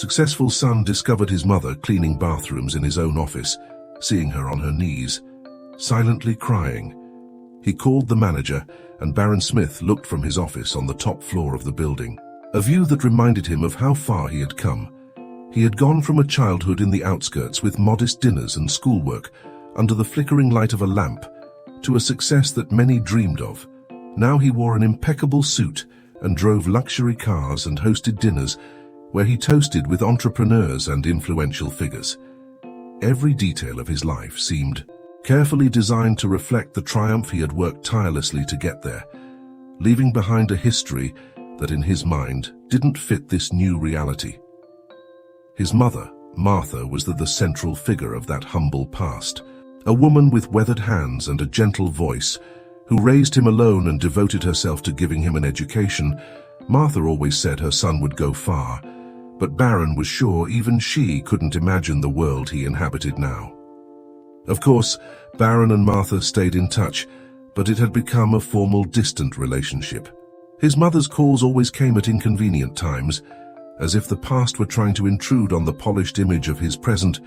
successful son discovered his mother cleaning bathrooms in his own office, seeing her on her knees, silently crying. He called the manager, and Baron Smith looked from his office on the top floor of the building, a view that reminded him of how far he had come. He had gone from a childhood in the outskirts with modest dinners and schoolwork under the flickering light of a lamp to a success that many dreamed of. Now he wore an impeccable suit and drove luxury cars and hosted dinners where he toasted with entrepreneurs and influential figures. Every detail of his life seemed carefully designed to reflect the triumph he had worked tirelessly to get there, leaving behind a history that in his mind didn't fit this new reality. His mother, Martha, was the central figure of that humble past, a woman with weathered hands and a gentle voice, who raised him alone and devoted herself to giving him an education. Martha always said her son would go far, but Baron was sure even she couldn't imagine the world he inhabited now. Of course, Baron and Martha stayed in touch, but it had become a formal, distant relationship. His mother's calls always came at inconvenient times, as if the past were trying to intrude on the polished image of his present.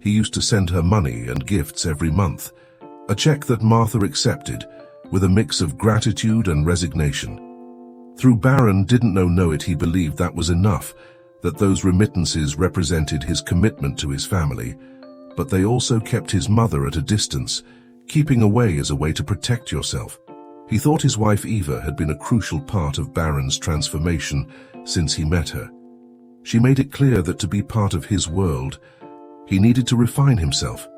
He used to send her money and gifts every month, a check that Martha accepted, with a mix of gratitude and resignation. Though Baron didn't know it, he believed that was enough, that those remittances represented his commitment to his family, but they also kept his mother at a distance. Keeping away as a way to protect yourself. He thought his wife Eva had been a crucial part of Baron's transformation since he met her. She made it clear that to be part of his world, he needed to refine himself.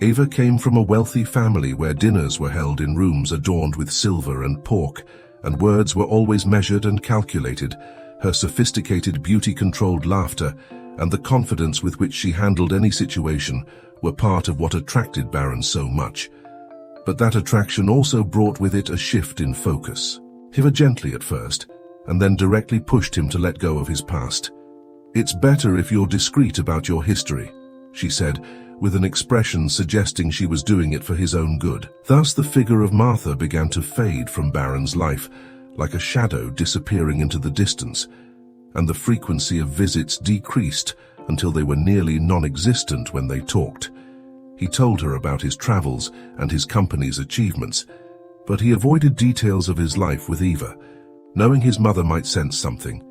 Eva came from a wealthy family where dinners were held in rooms adorned with silver and pork, and words were always measured and calculated. Her sophisticated, beauty-controlled laughter and the confidence with which she handled any situation were part of what attracted Baron so much. But that attraction also brought with it a shift in focus. Eva gently at first, and then directly pushed him to let go of his past. "It's better if you're discreet about your history," she said, with an expression suggesting she was doing it for his own good. Thus the figure of Martha began to fade from Baron's life, like a shadow disappearing into the distance, and the frequency of visits decreased until they were nearly non-existent when they talked. He told her about his travels and his company's achievements, but he avoided details of his life with Eva, knowing his mother might sense something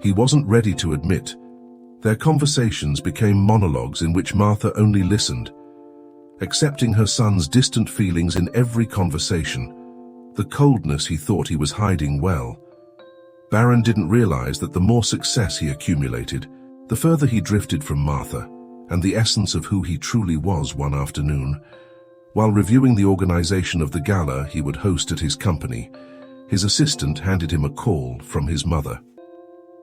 he wasn't ready to admit. Their conversations became monologues in which Martha only listened, accepting her son's distant feelings in every conversation, the coldness he thought he was hiding well. Baron didn't realize that the more success he accumulated, the further he drifted from Martha and the essence of who he truly was. One afternoon, while reviewing the organization of the gala he would host at his company, his assistant handed him a call from his mother.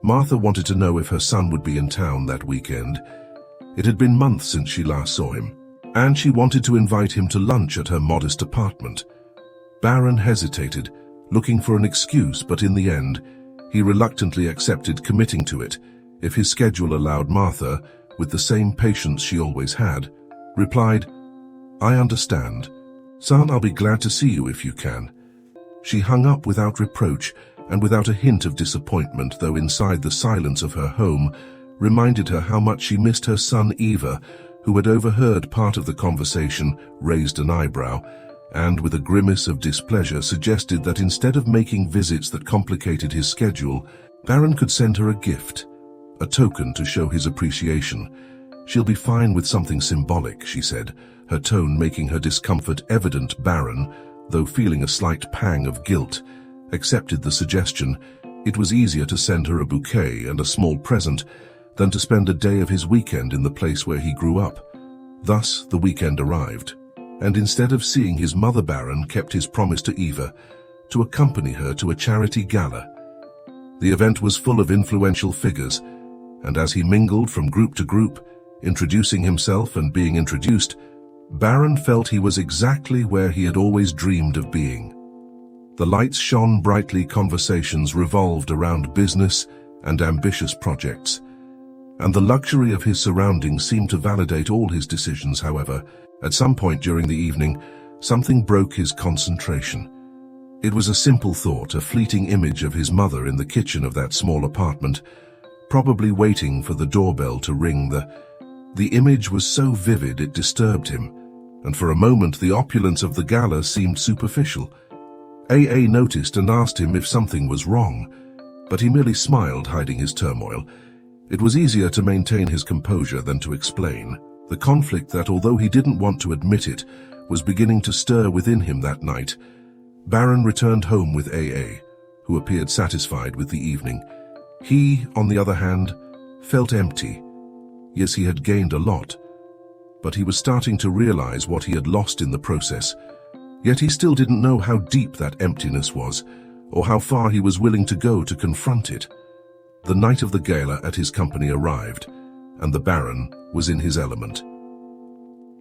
Martha wanted to know if her son would be in town that weekend. It had been months since she last saw him, and she wanted to invite him to lunch at her modest apartment. Baron hesitated, looking for an excuse, but in the end, he reluctantly accepted committing to it if his schedule allowed. Martha, with the same patience she always had, replied, "I understand. Son, I'll be glad to see you if you can." She hung up without reproach and without a hint of disappointment, though inside the silence of her home reminded her how much she missed her son. Eva, who had overheard part of the conversation, raised an eyebrow and, with a grimace of displeasure, suggested that instead of making visits that complicated his schedule, Baron could send her a gift, a token to show his appreciation. "She'll be fine with something symbolic," she said, her tone making her discomfort evident. Baron, though feeling a slight pang of guilt, accepted the suggestion. It was easier to send her a bouquet and a small present than to spend a day of his weekend in the place where he grew up. Thus the weekend arrived, and instead of seeing his mother, Baron kept his promise to Eva to accompany her to a charity gala. The event was full of influential figures, and as he mingled from group to group, introducing himself and being introduced, Baron felt he was exactly where he had always dreamed of being. The lights shone brightly, conversations revolved around business and ambitious projects, and the luxury of his surroundings seemed to validate all his decisions. However, at some point during the evening, something broke his concentration. It was a simple thought, a fleeting image of his mother in the kitchen of that small apartment, probably waiting for the doorbell to ring. The image was so vivid it disturbed him, and for a moment the opulence of the gala seemed superficial. AA noticed and asked him if something was wrong, but he merely smiled, hiding his turmoil. It was easier to maintain his composure than to explain. The conflict that, although he didn't want to admit it, was beginning to stir within him that night. Baron returned home with AA, who appeared satisfied with the evening. He, on the other hand, felt empty. Yes, he had gained a lot, but he was starting to realize what he had lost in the process. Yet he still didn't know how deep that emptiness was, or how far he was willing to go to confront it. The night of the gala at his company arrived, and the Baron was in his element.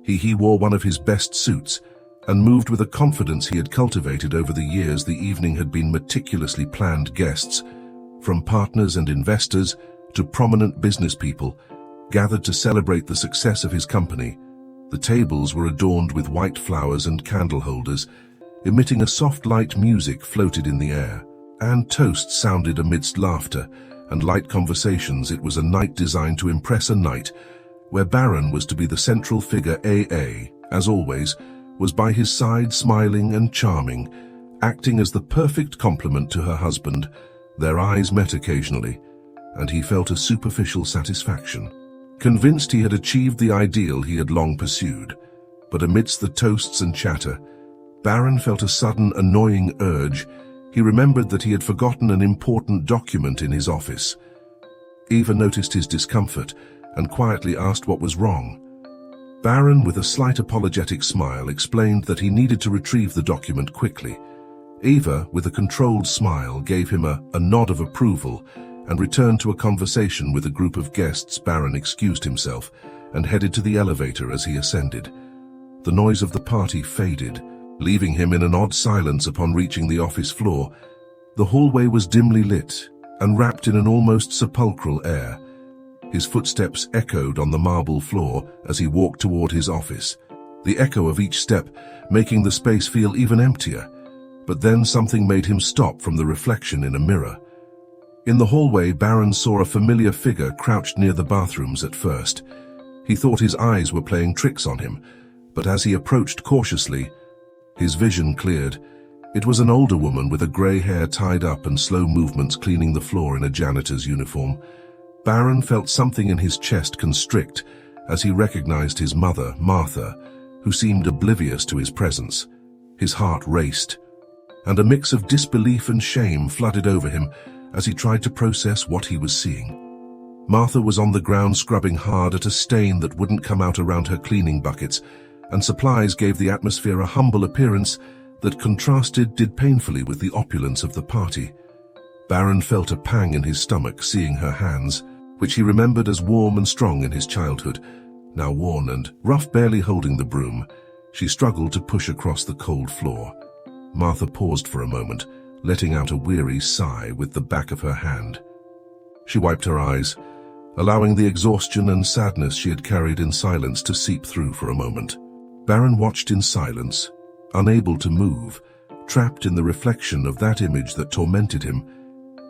He wore one of his best suits, and moved with a confidence he had cultivated over the years. The evening had been meticulously planned. Guests, from partners and investors to prominent business people, gathered to celebrate the success of his company. The tables were adorned with white flowers and candle holders, emitting a soft light. Music floated in the air, and toasts sounded amidst laughter and light conversations. It was a night designed to impress, a night where Baron was to be the central figure. AA, as always, was by his side, smiling and charming, acting as the perfect complement to her husband. Their eyes met occasionally, and he felt a superficial satisfaction, convinced he had achieved the ideal he had long pursued. But amidst the toasts and chatter, Baron felt a sudden, annoying urge. He remembered that he had forgotten an important document in his office. Eva noticed his discomfort and quietly asked what was wrong. Baron, with a slight apologetic smile, explained that he needed to retrieve the document quickly. Eva, with a controlled smile, gave him a nod of approval and returned to a conversation with a group of guests. Baron excused himself and headed to the elevator. As he ascended, the noise of the party faded, leaving him in an odd silence. Upon reaching the office floor, the hallway was dimly lit and wrapped in an almost sepulchral air. His footsteps echoed on the marble floor as he walked toward his office, the echo of each step making the space feel even emptier. But then something made him stop. From the reflection in a mirror in the hallway, Baron saw a familiar figure crouched near the bathrooms. At first, he thought his eyes were playing tricks on him, but as he approached cautiously, his vision cleared. It was an older woman with a gray hair tied up and slow movements, cleaning the floor in a janitor's uniform. Baron felt something in his chest constrict as he recognized his mother, Martha, who seemed oblivious to his presence. His heart raced, and a mix of disbelief and shame flooded over him as he tried to process what he was seeing. Martha was on the ground, scrubbing hard at a stain that wouldn't come out around her cleaning buckets, and supplies gave the atmosphere a humble appearance that contrasted painfully with the opulence of the party. Baron felt a pang in his stomach seeing her hands, which he remembered as warm and strong in his childhood, now worn and rough. Barely holding the broom, she struggled to push across the cold floor. Martha paused for a moment, letting out a weary sigh with the back of her hand. She wiped her eyes, allowing the exhaustion and sadness she had carried in silence to seep through for a moment. Baron watched in silence, unable to move, trapped in the reflection of that image that tormented him.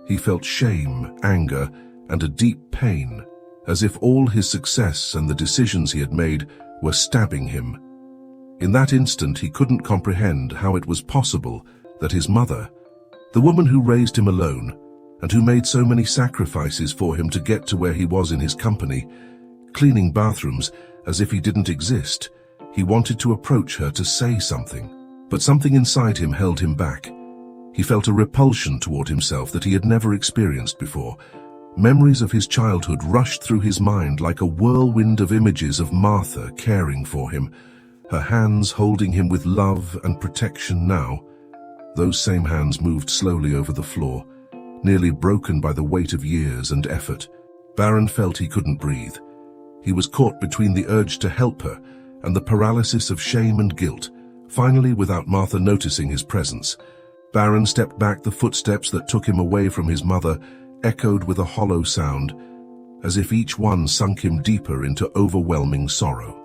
He felt shame, anger, and a deep pain, as if all his success and the decisions he had made were stabbing him. In that instant, he couldn't comprehend how it was possible that his mother, the woman who raised him alone and who made so many sacrifices for him to get to where he was in his company, cleaning bathrooms as if he didn't exist. He wanted to approach her to say something, but something inside him held him back. He felt a repulsion toward himself that he had never experienced before. Memories of his childhood rushed through his mind like a whirlwind of images of Martha caring for him, her hands holding him with love and protection. Now, those same hands moved slowly over the floor, nearly broken by the weight of years and effort. Baron felt he couldn't breathe. He was caught between the urge to help her and the paralysis of shame and guilt. Finally, without Martha noticing his presence, Baron stepped back. The footsteps that took him away from his mother echoed with a hollow sound, as if each one sunk him deeper into overwhelming sorrow.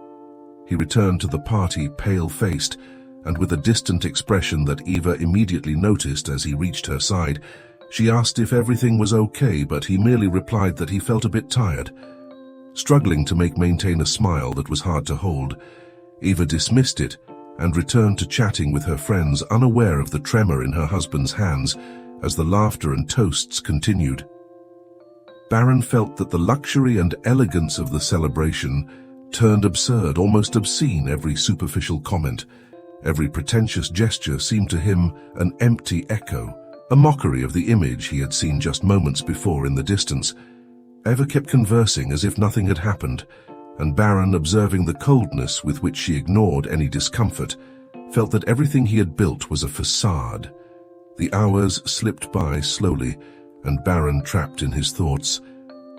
He returned to the party, pale-faced and with a distant expression that Eva immediately noticed. As he reached her side, She asked if everything was okay, but he merely replied that he felt a bit tired. Struggling to maintain a smile that was hard to hold, Eva dismissed it and returned to chatting with her friends, unaware of the tremor in her husband's hands as the laughter and toasts continued. Baron felt that the luxury and elegance of the celebration turned absurd, almost obscene. Every superficial comment, every pretentious gesture seemed to him an empty echo, a mockery of the image he had seen just moments before in the distance. Eva kept conversing as if nothing had happened, and Baron, observing the coldness with which she ignored any discomfort, felt that everything he had built was a facade. The hours slipped by slowly, and Baron, trapped in his thoughts,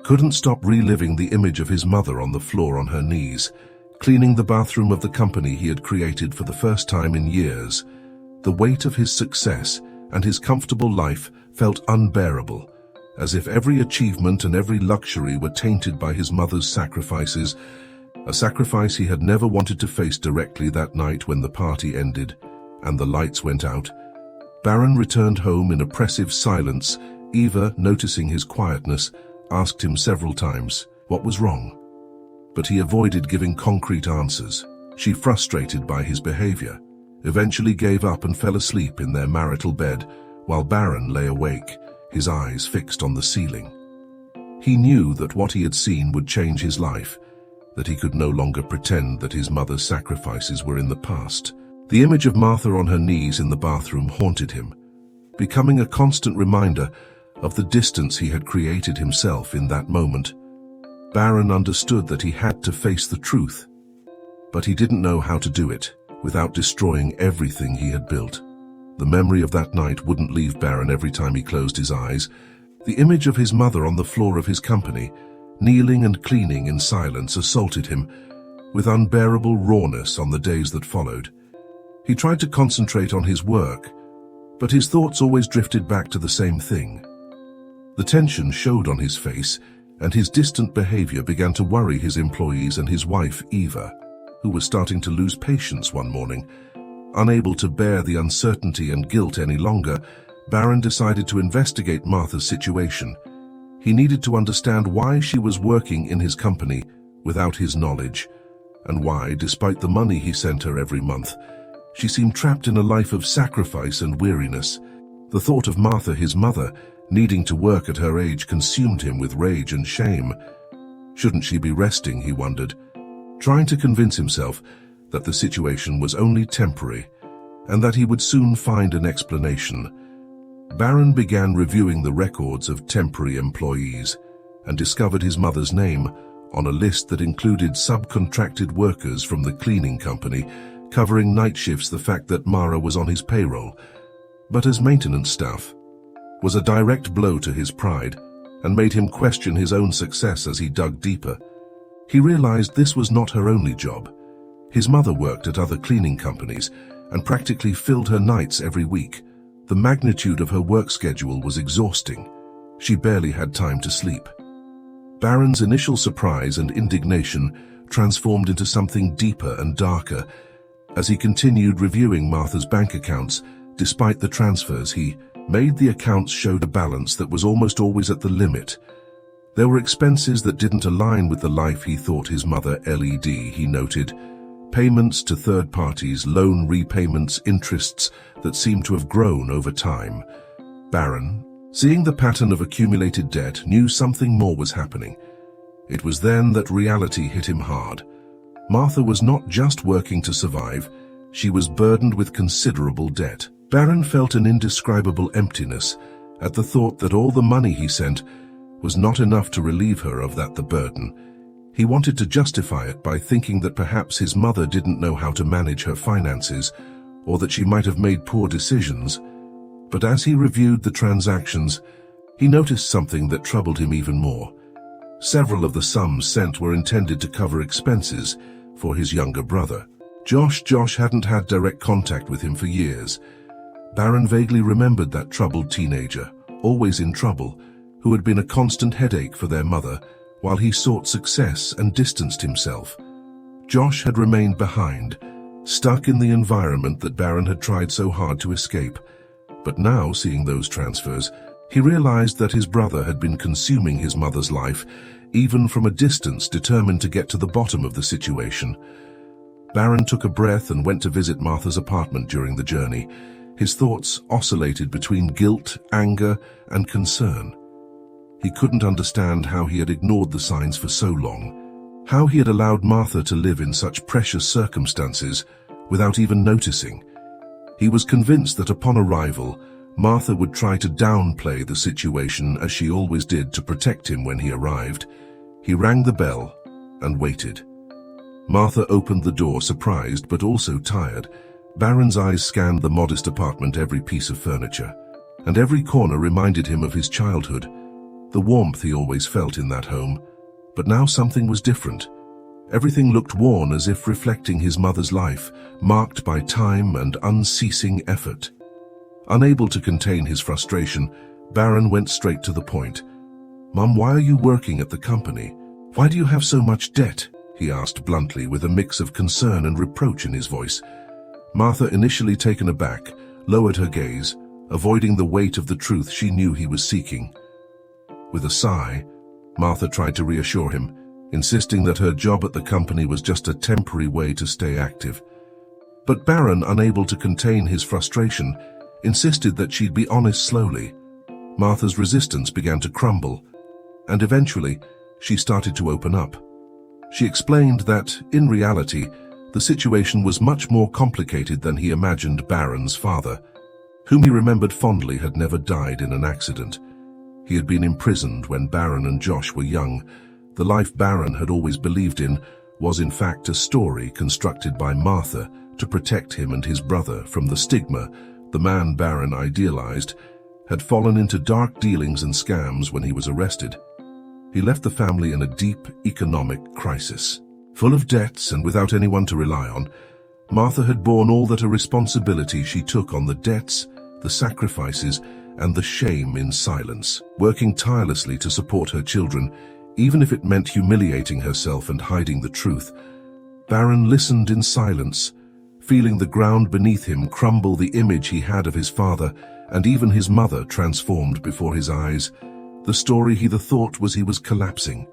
couldn't stop reliving the image of his mother on the floor on her knees, cleaning the bathroom of the company he had created for the first time in years. The weight of his success and his comfortable life felt unbearable, as if every achievement and every luxury were tainted by his mother's sacrifices, a sacrifice he had never wanted to face directly. That night, when the party ended and the lights went out, Baron returned home in oppressive silence. Eva, noticing his quietness, asked him several times what was wrong, but he avoided giving concrete answers. She, frustrated by his behavior, eventually gave up and fell asleep in their marital bed, while Baron lay awake, his eyes fixed on the ceiling. He knew that what he had seen would change his life, that he could no longer pretend that his mother's sacrifices were in the past. The image of Martha on her knees in the bathroom haunted him, becoming a constant reminder of the distance he had created himself in that moment. Baron understood that he had to face the truth, but he didn't know how to do it without destroying everything he had built. The memory of that night wouldn't leave Baron every time he closed his eyes. The image of his mother on the floor of his company, kneeling and cleaning in silence, assaulted him with unbearable rawness on the days that followed. He tried to concentrate on his work, but his thoughts always drifted back to the same thing. The tension showed on his face, and his distant behavior began to worry his employees and his wife, Eva, who was starting to lose patience one morning. Unable to bear the uncertainty and guilt any longer, Baron decided to investigate Martha's situation. He needed to understand why she was working in his company without his knowledge, and why, despite the money he sent her every month, she seemed trapped in a life of sacrifice and weariness. The thought of Martha, his mother, needing to work at her age consumed him with rage and shame. Shouldn't she be resting, he wondered, trying to convince himself that the situation was only temporary and that he would soon find an explanation. Baron began reviewing the records of temporary employees and discovered his mother's name on a list that included subcontracted workers from the cleaning company, covering night shifts. The fact that Mara was on his payroll, but as maintenance staff, was a direct blow to his pride and made him question his own success. As he dug deeper, he realized this was not her only job. His mother worked at other cleaning companies and practically filled her nights every week. The magnitude of her work schedule was exhausting. She barely had time to sleep. Baron's initial surprise and indignation transformed into something deeper and darker as he continued reviewing Martha's bank accounts. Despite the transfers he made, the accounts showed a balance that was almost always at the limit. There were expenses that didn't align with the life he thought his mother led, he noted. Payments to third parties, loan repayments, interests that seemed to have grown over time. Baron, seeing the pattern of accumulated debt, knew something more was happening. It was then that reality hit him hard. Martha was not just working to survive, she was burdened with considerable debt. Baron felt an indescribable emptiness at the thought that all the money he sent was not enough to relieve her of the burden. He wanted to justify it by thinking that perhaps his mother didn't know how to manage her finances, or that she might have made poor decisions. But as he reviewed the transactions, he noticed something that troubled him even more. Several of the sums sent were intended to cover expenses for his younger brother. Josh hadn't had direct contact with him for years. Baron vaguely remembered that troubled teenager, always in trouble, who had been a constant headache for their mother while he sought success and distanced himself. Josh had remained behind, stuck in the environment that Baron had tried so hard to escape. But now, seeing those transfers, He realized that his brother had been consuming his mother's life, even from a distance, determined to get to the bottom of the situation. Baron took a breath and went to visit Martha's apartment during the journey. His thoughts oscillated between guilt, anger, and concern. He couldn't understand how he had ignored the signs for so long, how he had allowed Martha to live in such precious circumstances without even noticing. He was convinced that upon arrival, Martha would try to downplay the situation as she always did to protect him when he arrived. He rang the bell and waited. Martha opened the door, surprised but also tired. Baron's eyes scanned the modest apartment, every piece of furniture, and every corner reminded him of his childhood, the warmth he always felt in that home. But now something was different. Everything looked worn, as if reflecting his mother's life, marked by time and unceasing effort. Unable to contain his frustration, Baron went straight to the point. "Mum, why are you working at the company? Why do you have so much debt?" he asked bluntly, with a mix of concern and reproach in his voice. Martha, initially taken aback, lowered her gaze, avoiding the weight of the truth she knew he was seeking. With a sigh, Martha tried to reassure him, insisting that her job at the company was just a temporary way to stay active. But Baron, unable to contain his frustration, insisted that she'd be honest slowly. Martha's resistance began to crumble, and eventually she started to open up. She explained that, in reality, the situation was much more complicated than he imagined. Baron's father, whom he remembered fondly, had never died in an accident. He had been imprisoned when Baron and Josh were young. The life Baron had always believed in was in fact a story constructed by Martha to protect him and his brother from the stigma. The man Baron idealized had fallen into dark dealings and scams when he was arrested. He left the family in a deep economic crisis. Full of debts and without anyone to rely on, Martha had borne all that a responsibility. She took on the debts, the sacrifices, and the shame in silence, working tirelessly to support her children, even if it meant humiliating herself and hiding the truth. Baron listened in silence, feeling the ground beneath him crumble, the image he had of his father and even his mother transformed before his eyes. The story he thought was he was collapsing,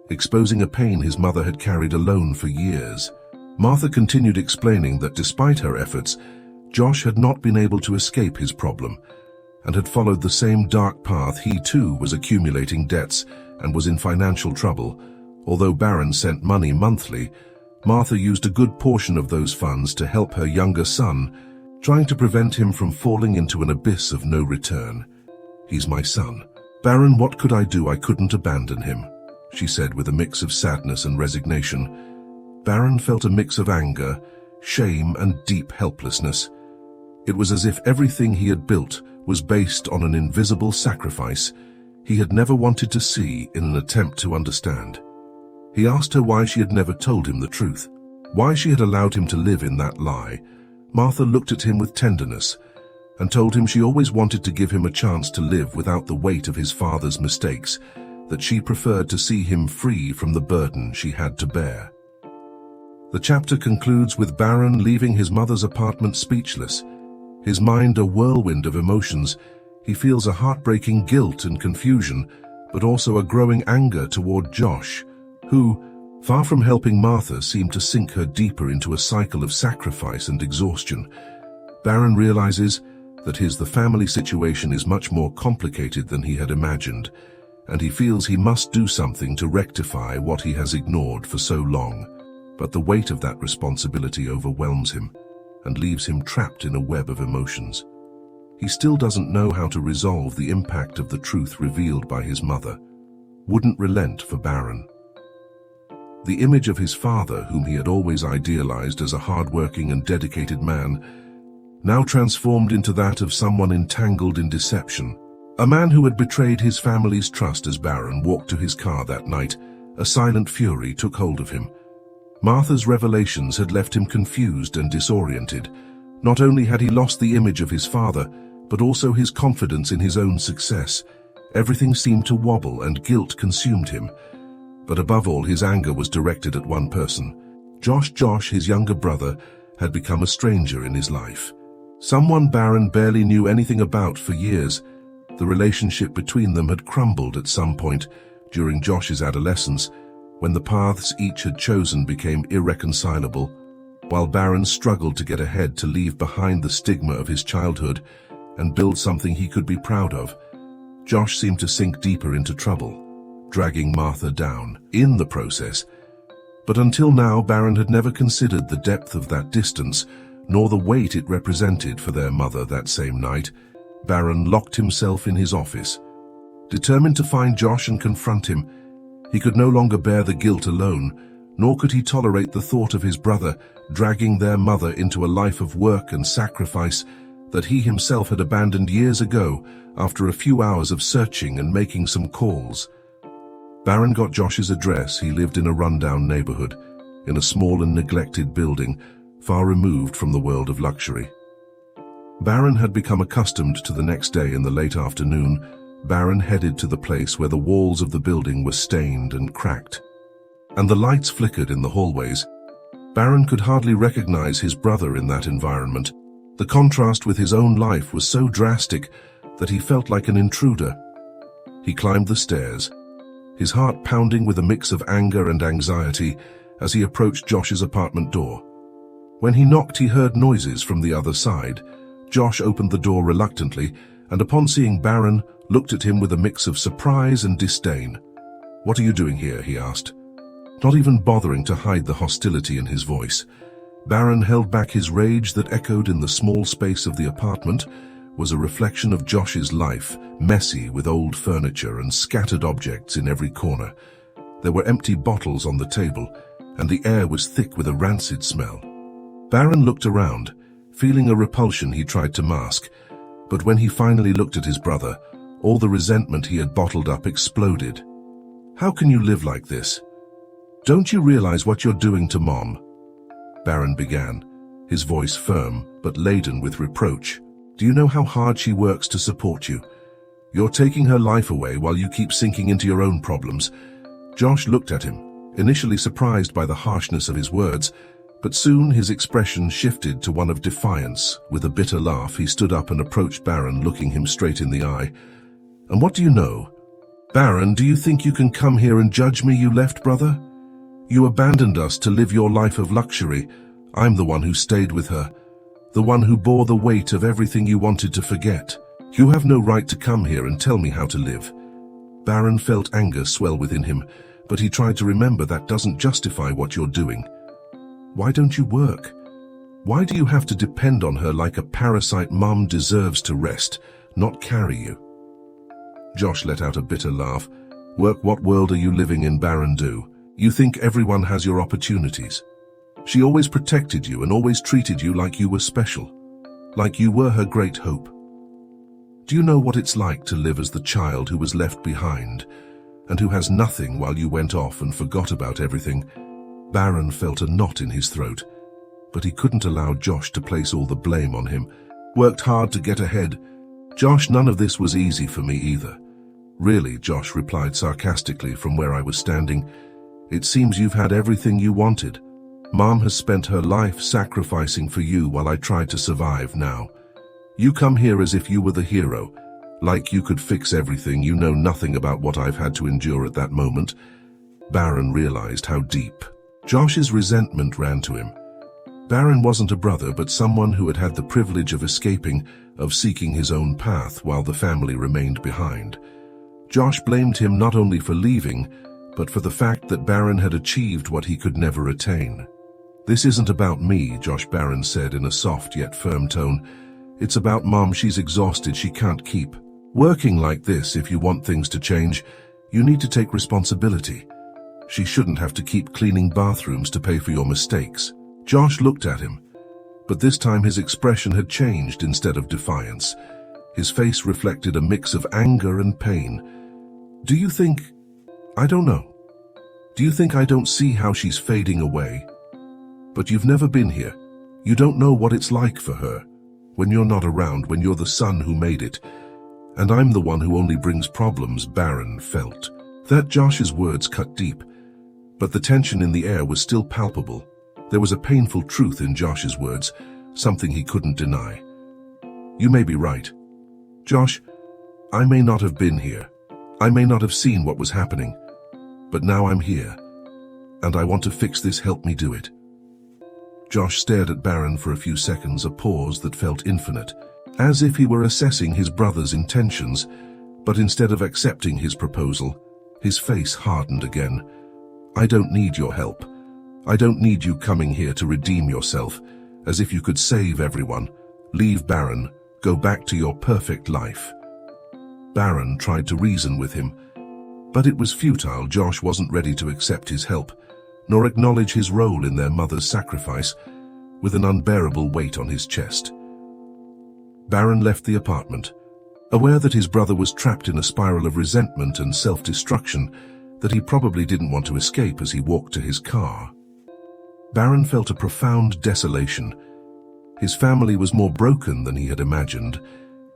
exposing a pain his mother had carried alone for years. Martha continued, explaining that despite her efforts, Josh had not been able to escape his problem and had followed the same dark path. He too was accumulating debts and was in financial trouble. Although Baron sent money monthly, Martha used a good portion of those funds to help her younger son, trying to prevent him from falling into an abyss of no return. "He's my son. Baron, what could I do? I couldn't abandon him," she said with a mix of sadness and resignation. Baron felt a mix of anger, shame, and deep helplessness. It was as if everything he had built was based on an invisible sacrifice he had never wanted to see in an attempt to understand. He asked her why she had never told him the truth, why she had allowed him to live in that lie. Martha looked at him with tenderness and told him she always wanted to give him a chance to live without the weight of his father's mistakes, that she preferred to see him free from the burden she had to bear. The chapter concludes with Baron leaving his mother's apartment speechless, his mind a whirlwind of emotions. He feels a heartbreaking guilt and confusion, but also a growing anger toward Josh, who, far from helping Martha, seemed to sink her deeper into a cycle of sacrifice and exhaustion. Baron realizes that the family situation is much more complicated than he had imagined, and he feels he must do something to rectify what he has ignored for so long. But the weight of that responsibility overwhelms him and leaves him trapped in a web of emotions. He still doesn't know how to resolve the impact of the truth revealed by his mother. Wouldn't relent for Baron. The image of his father, whom he had always idealized as a hard-working and dedicated man, now transformed into that of someone entangled in deception. A man who had betrayed his family's trust. As Baron walked to his car that night, a silent fury took hold of him. Martha's revelations had left him confused and disoriented. Not only had he lost the image of his father, but also his confidence in his own success. Everything seemed to wobble and guilt consumed him. But above all, his anger was directed at one person. Josh, his younger brother, had become a stranger in his life. Someone Baron barely knew anything about for years, The relationship between them had crumbled at some point during Josh's adolescence, when the paths each had chosen became irreconcilable. While Baron struggled to get ahead, to leave behind the stigma of his childhood and build something he could be proud of, Josh seemed to sink deeper into trouble, dragging Martha down in the process. But until now, Baron had never considered the depth of that distance, nor the weight it represented for their mother. That same night, Baron locked himself in his office, determined to find Josh and confront him. He could no longer bear the guilt alone, nor could he tolerate the thought of his brother dragging their mother into a life of work and sacrifice that he himself had abandoned years ago after a few hours of searching and making some calls. Baron got Josh's address. He lived in a rundown neighborhood, in a small and neglected building, far removed from the world of luxury. Baron had become accustomed to the next day. In the late afternoon, Baron headed to the place where the walls of the building were stained and cracked, and the lights flickered in the hallways. Baron could hardly recognize his brother in that environment. The contrast with his own life was so drastic that he felt like an intruder. He climbed the stairs, his heart pounding with a mix of anger and anxiety as he approached Josh's apartment door. When he knocked, he heard noises from the other side. Josh opened the door reluctantly, and upon seeing Baron, looked at him with a mix of surprise and disdain. "What are you doing here?" he asked, not even bothering to hide the hostility in his voice. Baron held back his rage that echoed in the small space of the apartment was a reflection of Josh's life, messy with old furniture and scattered objects in every corner. There were empty bottles on the table, and the air was thick with a rancid smell. Baron looked around, feeling a repulsion he tried to mask, but when he finally looked at his brother, all the resentment he had bottled up exploded. "How can you live like this? Don't you realize what you're doing to Mom?" Baron began, his voice firm but laden with reproach. "Do you know how hard she works to support you? You're taking her life away while you keep sinking into your own problems." Josh looked at him, initially surprised by the harshness of his words, but soon his expression shifted to one of defiance. With a bitter laugh, he stood up and approached Baron, looking him straight in the eye. "And what do you know? Baron, do you think you can come here and judge me, you left brother? You abandoned us to live your life of luxury. I'm the one who stayed with her, the one who bore the weight of everything you wanted to forget. You have no right to come here and tell me how to live." Baron felt anger swell within him, but he tried to remember that doesn't justify what you're doing. Why don't you work? Why do you have to depend on her like a parasite? Mom deserves to rest, not carry you. Josh let out a bitter laugh. "Work? What world are you living in, Baron? You think everyone has your opportunities? She always protected you and always treated you like you were special, like you were her great hope. Do you know what it's like to live as the child who was left behind and who has nothing while you went off and forgot about everything?" Baron felt a knot in his throat, but he couldn't allow Josh to place all the blame on him. "Worked hard to get ahead. Josh, none of this was easy for me either." "Really?" Josh replied sarcastically from where I was standing. "It seems you've had everything you wanted. Mom has spent her life sacrificing for you while I tried to survive. Now, you come here as if you were the hero, like you could fix everything. You know nothing about what I've had to endure at that moment." Baron realized how deep Josh's resentment ran to him. Baron wasn't a brother, but someone who had had the privilege of escaping, of seeking his own path while the family remained behind. Josh blamed him not only for leaving, but for the fact that Baron had achieved what he could never attain. "This isn't about me," Josh, Baron said in a soft yet firm tone. "It's about Mom. She's exhausted. She can't keep working like this. If you want things to change, you need to take responsibility. She shouldn't have to keep cleaning bathrooms to pay for your mistakes." Josh looked at him, but this time his expression had changed. Instead of defiance, his face reflected a mix of anger and pain. "Do you think... I don't know. Do you think I don't see how she's fading away? But you've never been here. You don't know what it's like for her when you're not around, when you're the son who made it. And I'm the one who only brings problems." Baron felt that Josh's words cut deep, but the tension in the air was still palpable. There was a painful truth in Josh's words, something he couldn't deny. "You may be right. Josh, I may not have been here. I may not have seen what was happening. But now I'm here. And I want to fix this. Help me do it. Josh stared at Baron for a few seconds, a pause that felt infinite, as if he were assessing his brother's intentions, but instead of accepting his proposal, his face hardened again. I don't need your help. I don't need you coming here to redeem yourself, as if you could save everyone. Leave, Baron. Go back to your perfect life. Baron tried to reason with him, but it was futile. Josh wasn't ready to accept his help, nor acknowledge his role in their mother's sacrifice, with an unbearable weight on his chest. Baron left the apartment, aware that his brother was trapped in a spiral of resentment and self-destruction that he probably didn't want to escape. As he walked to his car, Baron felt a profound desolation. His family was more broken than he had imagined,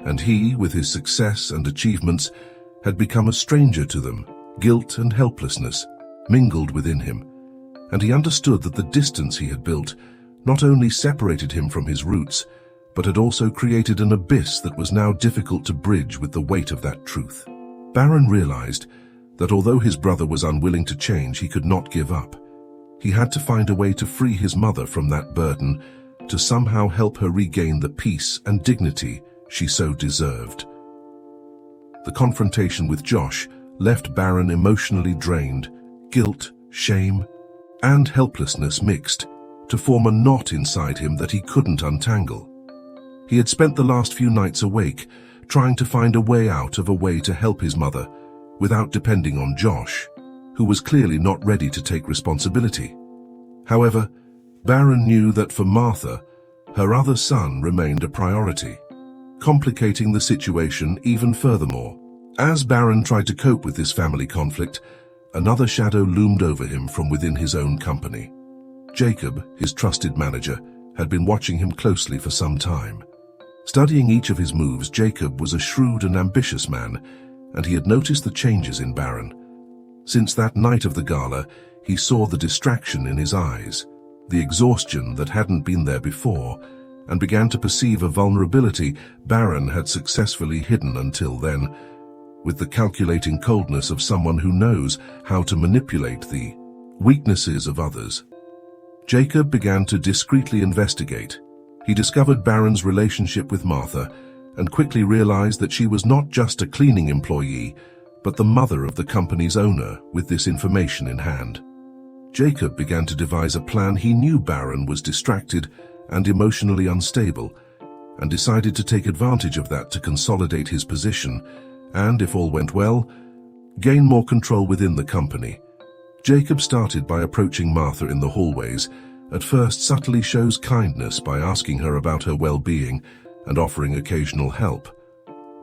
and he, with his success and achievements, had become a stranger to them. Guilt and helplessness mingled within him, and he understood that the distance he had built not only separated him from his roots, but had also created an abyss that was now difficult to bridge with the weight of that truth. Baron realized that although his brother was unwilling to change, he could not give up. He had to find a way to free his mother from that burden, to somehow help her regain the peace and dignity she so deserved. The confrontation with Josh left Baron emotionally drained. Guilt, shame, and helplessness mixed to form a knot inside him that he couldn't untangle. He had spent the last few nights awake, trying to find a way out of a way to help his mother, without depending on Josh, who was clearly not ready to take responsibility. However, Baron knew that for Martha, her other son remained a priority, complicating the situation even furthermore. As Baron tried to cope with this family conflict, another shadow loomed over him from within his own company. Jacob, his trusted manager, had been watching him closely for some time. Studying each of his moves, Jacob was a shrewd and ambitious man, and he had noticed the changes in Baron. Since that night of the gala, he saw the distraction in his eyes, the exhaustion that hadn't been there before, and began to perceive a vulnerability Baron had successfully hidden until then, with the calculating coldness of someone who knows how to manipulate the weaknesses of others. Jacob began to discreetly investigate. He discovered Baron's relationship with Martha and quickly realized that she was not just a cleaning employee, but the mother of the company's owner. With this information in hand, Jacob began to devise a plan. He knew Baron was distracted and emotionally unstable, and decided to take advantage of that to consolidate his position and, if all went well, gain more control within the company. Jacob started by approaching Martha in the hallways. At first, subtly shows kindness by asking her about her well-being and offering occasional help.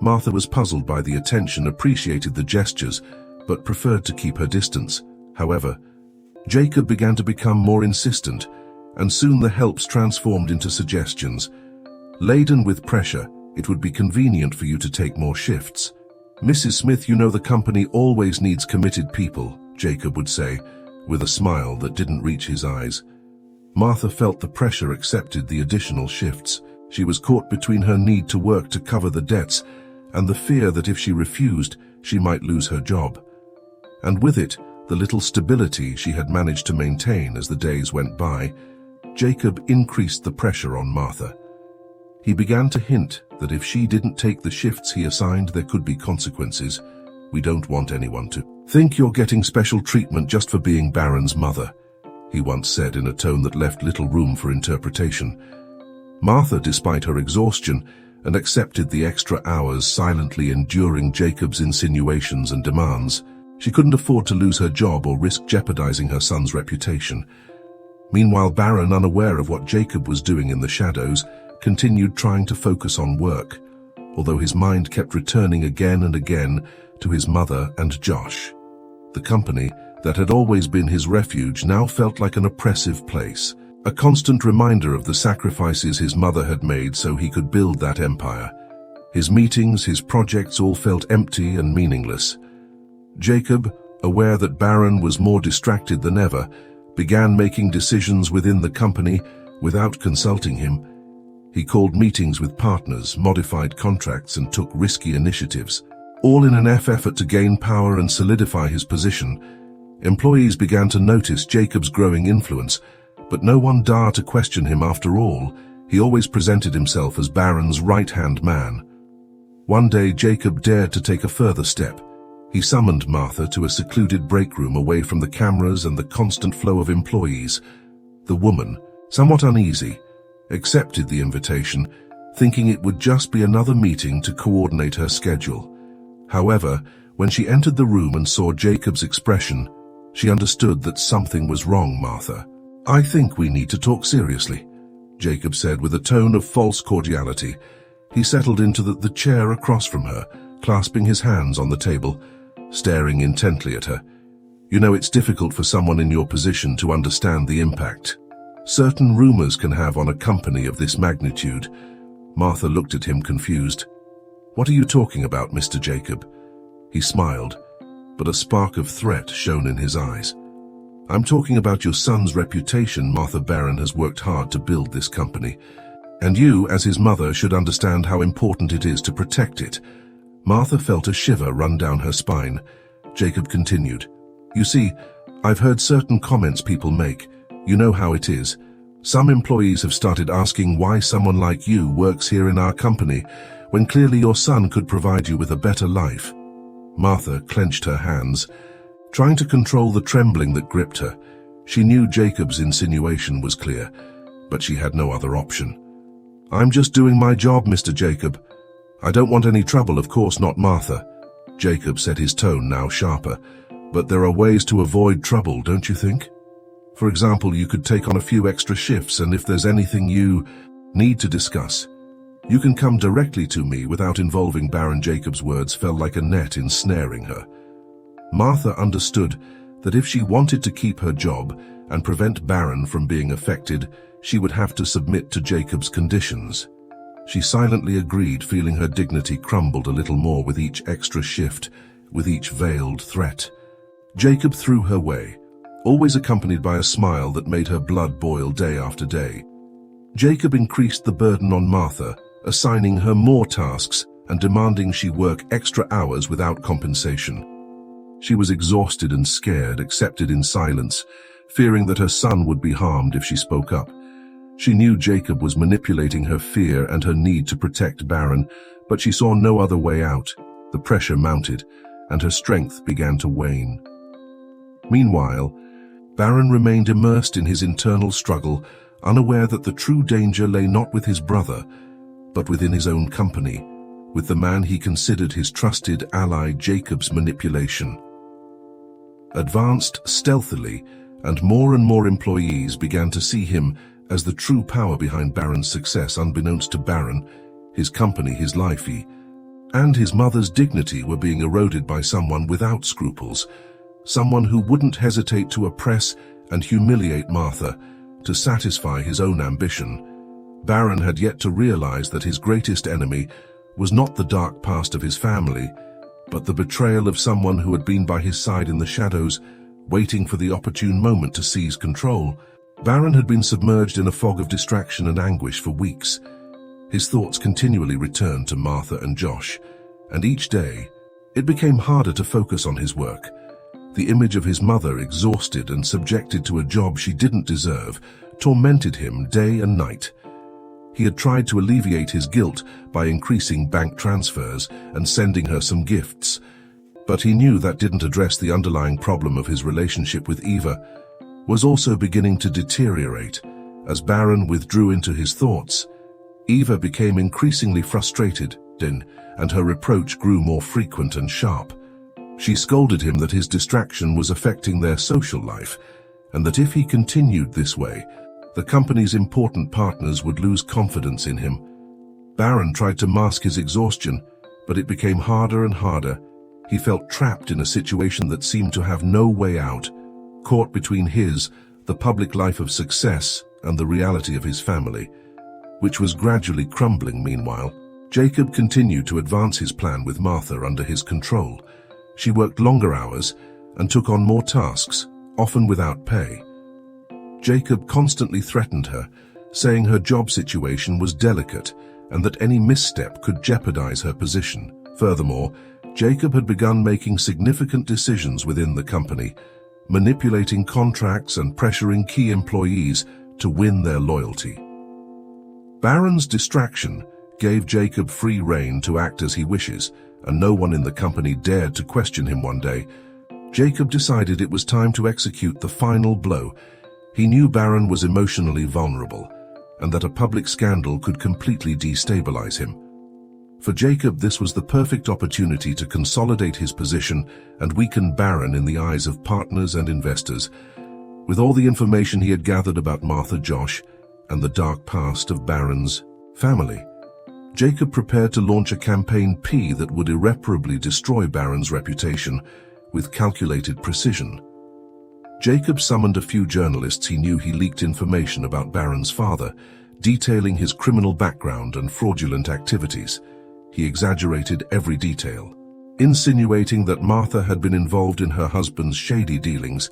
Martha was puzzled by the attention, appreciated the gestures, but preferred to keep her distance. However, Jacob began to become more insistent, and soon the helps transformed into suggestions. Laden with pressure, it would be convenient for you to take more shifts. Mrs. Smith, you know the company always needs committed people, Jacob would say, with a smile that didn't reach his eyes. Martha felt the pressure, accepted the additional shifts. She was caught between her need to work to cover the debts and the fear that if she refused, she might lose her job. And with it, the little stability she had managed to maintain as the days went by. Jacob increased the pressure on Martha. He began to hint that if she didn't take the shifts he assigned, there could be consequences. We don't want anyone to think you're getting special treatment just for being Baron's mother, he once said in a tone that left little room for interpretation. Martha, despite her exhaustion, and accepted the extra hours, silently enduring Jacob's insinuations and demands. She couldn't afford to lose her job or risk jeopardizing her son's reputation. Meanwhile, Baron, unaware of what Jacob was doing in the shadows, continued trying to focus on work, although his mind kept returning again and again to his mother and Josh. The company that had always been his refuge now felt like an oppressive place, a constant reminder of the sacrifices his mother had made so he could build that empire. His meetings, his projects all felt empty and meaningless. Jacob, aware that Baron was more distracted than ever, began making decisions within the company without consulting him. He called meetings with partners, modified contracts, and took risky initiatives. All in an effort to gain power and solidify his position. Employees began to notice Jacob's growing influence, but no one dared to question him. After all, he always presented himself as Baron's right-hand man. One day, Jacob dared to take a further step. He summoned Martha to a secluded break room away from the cameras and the constant flow of employees. The woman, somewhat uneasy, accepted the invitation, thinking it would just be another meeting to coordinate her schedule. However, when she entered the room and saw Jacob's expression, she understood that something was wrong. "Martha, I think we need to talk seriously," Jacob said with a tone of false cordiality. He settled into the chair across from her, clasping his hands on the table, staring intently at her. "You know, it's difficult for someone in your position to understand the impact certain rumors can have on a company of this magnitude." Martha looked at him confused. "What are you talking about, Mr. Jacob?" He smiled, but a spark of threat shone in his eyes. "I'm talking about your son's reputation. Martha, Baron has worked hard to build this company, and you, as his mother, should understand how important it is to protect it." Martha felt a shiver run down her spine. Jacob continued, "You see, I've heard certain comments people make. You know how it is. Some employees have started asking why someone like you works here in our company, when clearly your son could provide you with a better life." Martha clenched her hands, trying to control the trembling that gripped her. She knew Jacob's insinuation was clear, but she had no other option. "I'm just doing my job, Mr. Jacob. I don't want any trouble, of course not, Martha." Jacob said, his tone now sharper. "But there are ways to avoid trouble, don't you think? For example, you could take on a few extra shifts, and if there's anything you need to discuss, you can come directly to me without involving Baron." Jacob's words fell like a net ensnaring her. Martha understood that if she wanted to keep her job and prevent Baron from being affected, she would have to submit to Jacob's conditions. She silently agreed, feeling her dignity crumbled a little more with each extra shift, with each veiled threat. Jacob threw her way, always accompanied by a smile that made her blood boil day after day. Jacob increased the burden on Martha, assigning her more tasks and demanding she work extra hours without compensation. She was exhausted and scared, accepted in silence, fearing that her son would be harmed if she spoke up. She knew Jacob was manipulating her fear and her need to protect Baron, but she saw no other way out. The pressure mounted, and her strength began to wane. Meanwhile, Baron remained immersed in his internal struggle, unaware that the true danger lay not with his brother, but within his own company, with the man he considered his trusted ally. Jacob's manipulation advanced stealthily, and more employees began to see him as the true power behind Baron's success. Unbeknownst to Baron, his company, his life, and his mother's dignity were being eroded by someone without scruples, someone who wouldn't hesitate to oppress and humiliate Martha to satisfy his own ambition. Baron had yet to realize that his greatest enemy was not the dark past of his family, but the betrayal of someone who had been by his side in the shadows, waiting for the opportune moment to seize control. Baron had been submerged in a fog of distraction and anguish for weeks. His thoughts continually returned to Martha and Josh, and each day, it became harder to focus on his work. The image of his mother, exhausted and subjected to a job she didn't deserve, tormented him day and night. He had tried to alleviate his guilt by increasing bank transfers and sending her some gifts, but he knew that didn't address the underlying problem of his relationship with Eva was also beginning to deteriorate. As Baron withdrew into his thoughts, Eva became increasingly frustrated, and her reproach grew more frequent and sharp. She scolded him that his distraction was affecting their social life, and that if he continued this way, the company's important partners would lose confidence in him. Baron tried to mask his exhaustion, but it became harder and harder. He felt trapped in a situation that seemed to have no way out, caught between the public life of success, and the reality of his family, which was gradually crumbling. Meanwhile, Jacob continued to advance his plan with Martha under his control. She worked longer hours and took on more tasks, often without pay. Jacob constantly threatened her, saying her job situation was delicate and that any misstep could jeopardize her position. Furthermore, Jacob had begun making significant decisions within the company, manipulating contracts and pressuring key employees to win their loyalty. Baron's distraction gave Jacob free rein to act as he wishes, and no one in the company dared to question him one day. Jacob decided it was time to execute the final blow. He knew Baron was emotionally vulnerable, and that a public scandal could completely destabilize him. For Jacob, this was the perfect opportunity to consolidate his position and weaken Baron in the eyes of partners and investors. With all the information he had gathered about Martha Josh and the dark past of Baron's family, Jacob prepared to launch a campaign P that would irreparably destroy Baron's reputation with calculated precision. Jacob summoned a few journalists he knew. He leaked information about Baron's father, detailing his criminal background and fraudulent activities. He exaggerated every detail, insinuating that Martha had been involved in her husband's shady dealings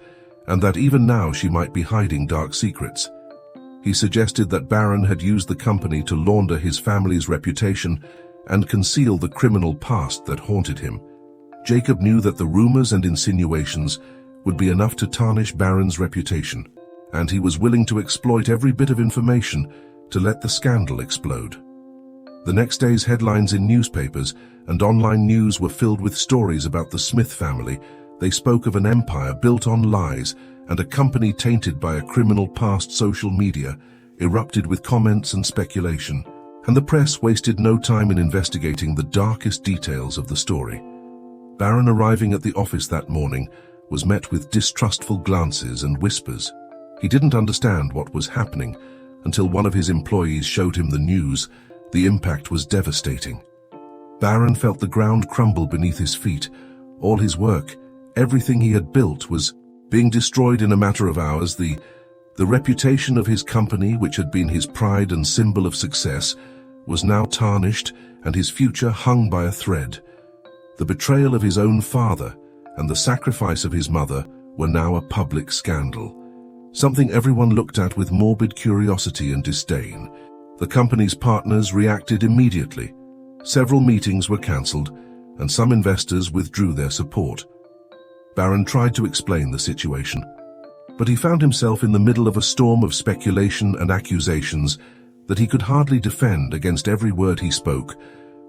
and that even now she might be hiding dark secrets. He suggested that Baron had used the company to launder his family's reputation and conceal the criminal past that haunted him. Jacob knew that the rumors and insinuations would be enough to tarnish Baron's reputation, and he was willing to exploit every bit of information to let the scandal explode. The next day's headlines in newspapers and online news were filled with stories about the Smith family. They spoke of an empire built on lies and a company tainted by a criminal past. Social media erupted with comments and speculation, and the press wasted no time in investigating the darkest details of the story. Baron, arriving at the office that morning, was met with distrustful glances and whispers. He didn't understand what was happening until one of his employees showed him the news. The impact was devastating. Baron felt the ground crumble beneath his feet. All his work, everything he had built, was being destroyed in a matter of hours. The reputation of his company, which had been his pride and symbol of success, was now tarnished, and his future hung by a thread. The betrayal of his own father and the sacrifice of his mother were now a public scandal, something everyone looked at with morbid curiosity and disdain. The company's partners reacted immediately. Several meetings were cancelled, and some investors withdrew their support. Baron tried to explain the situation, but he found himself in the middle of a storm of speculation and accusations that he could hardly defend. Against every word he spoke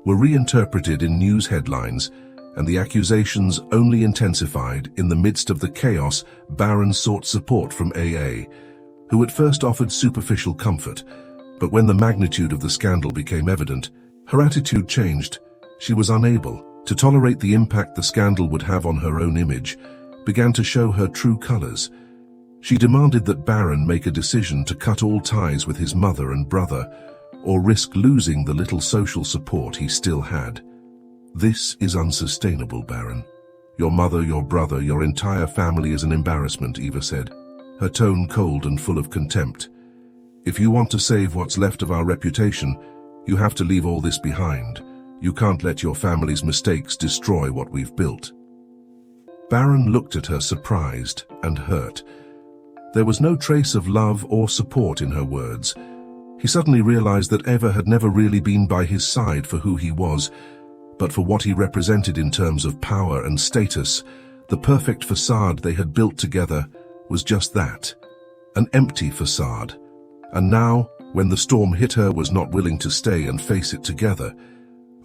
were reinterpreted in news headlines, and the accusations only intensified. In the midst of the chaos, Baron sought support from AA, who at first offered superficial comfort. But when the magnitude of the scandal became evident, her attitude changed. She was unable to tolerate the impact the scandal would have on her own image, began to show her true colors. She demanded that Baron make a decision to cut all ties with his mother and brother, or risk losing the little social support he still had. "This is unsustainable, Baron. Your mother, your brother, your entire family is an embarrassment," Eva said, her tone cold and full of contempt. "If you want to save what's left of our reputation, you have to leave all this behind. You can't let your family's mistakes destroy what we've built." Baron looked at her, surprised and hurt. There was no trace of love or support in her words. He suddenly realized that Eva had never really been by his side for who he was, but for what he represented in terms of power and status. The perfect facade they had built together was just that, an empty facade. And now, when the storm hit, her was not willing to stay and face it together.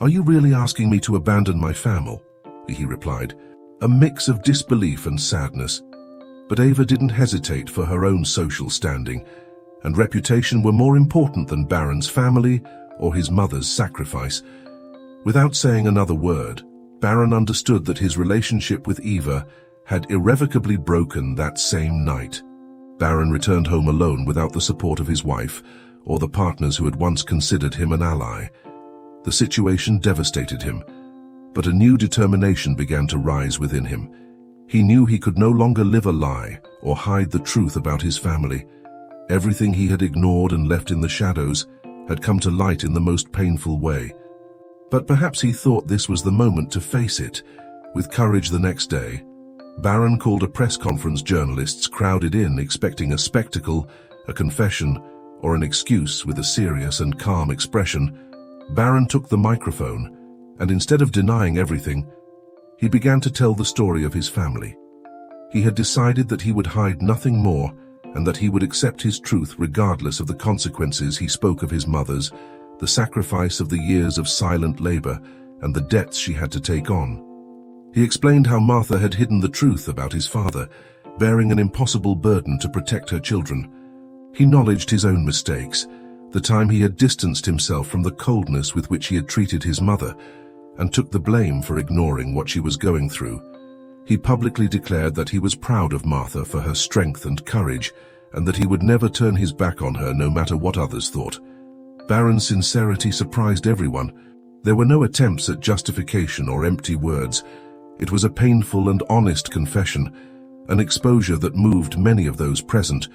"Are you really asking me to abandon my family?" he replied, a mix of disbelief and sadness. But Eva didn't hesitate, for her own social standing and reputation were more important than Baron's family or his mother's sacrifice. Without saying another word, Baron understood that his relationship with Eva had irrevocably broken that same night. Baron returned home alone without the support of his wife or the partners who had once considered him an ally. The situation devastated him, but a new determination began to rise within him. He knew he could no longer live a lie or hide the truth about his family. Everything he had ignored and left in the shadows had come to light in the most painful way. But perhaps he thought this was the moment to face it. With courage, the next day, Baron called a press conference. Journalists crowded in, expecting a spectacle, a confession, or an excuse. With a serious and calm expression, Baron took the microphone, and instead of denying everything, He began to tell the story of his family. He had decided that he would hide nothing more and that he would accept his truth regardless of the consequences. He spoke of his mother's, the sacrifice of the years of silent labor, and the debts she had to take on. He explained how Martha had hidden the truth about his father, bearing an impossible burden to protect her children. He acknowledged his own mistakes, the time he had distanced himself from the coldness with which he had treated his mother, and took the blame for ignoring what she was going through. He publicly declared that he was proud of Martha for her strength and courage, and that he would never turn his back on her no matter what others thought. Baron's sincerity surprised everyone. There were no attempts at justification or empty words. It was a painful and honest confession, an exposure that moved many of those present.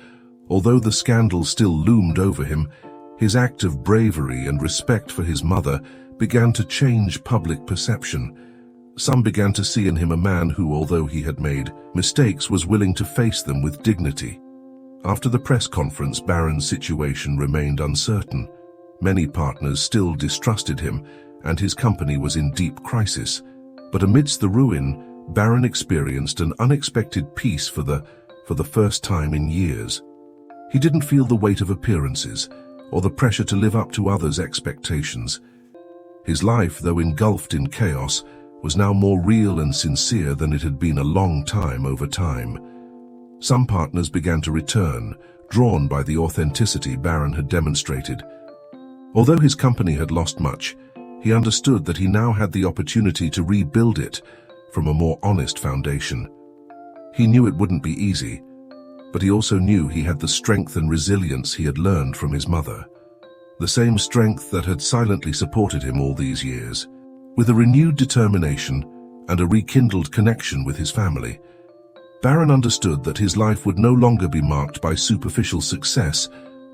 Although the scandal still loomed over him, his act of bravery and respect for his mother began to change public perception. Some began to see in him a man who, although he had made mistakes, was willing to face them with dignity. After the press conference, Baron's situation remained uncertain. Many partners still distrusted him, and his company was in deep crisis. But amidst the ruin, Baron experienced an unexpected peace for the first time in years. He didn't feel the weight of appearances, or the pressure to live up to others' expectations. His life, though engulfed in chaos, was now more real and sincere than it had been a long time over time. Some partners began to return, drawn by the authenticity Baron had demonstrated. Although his company had lost much, he understood that he now had the opportunity to rebuild it from a more honest foundation. He knew it wouldn't be easy, but he also knew he had the strength and resilience he had learned from his mother. The same strength that had silently supported him all these years. With a renewed determination and a rekindled connection with his family, Baron understood that his life would no longer be marked by superficial success,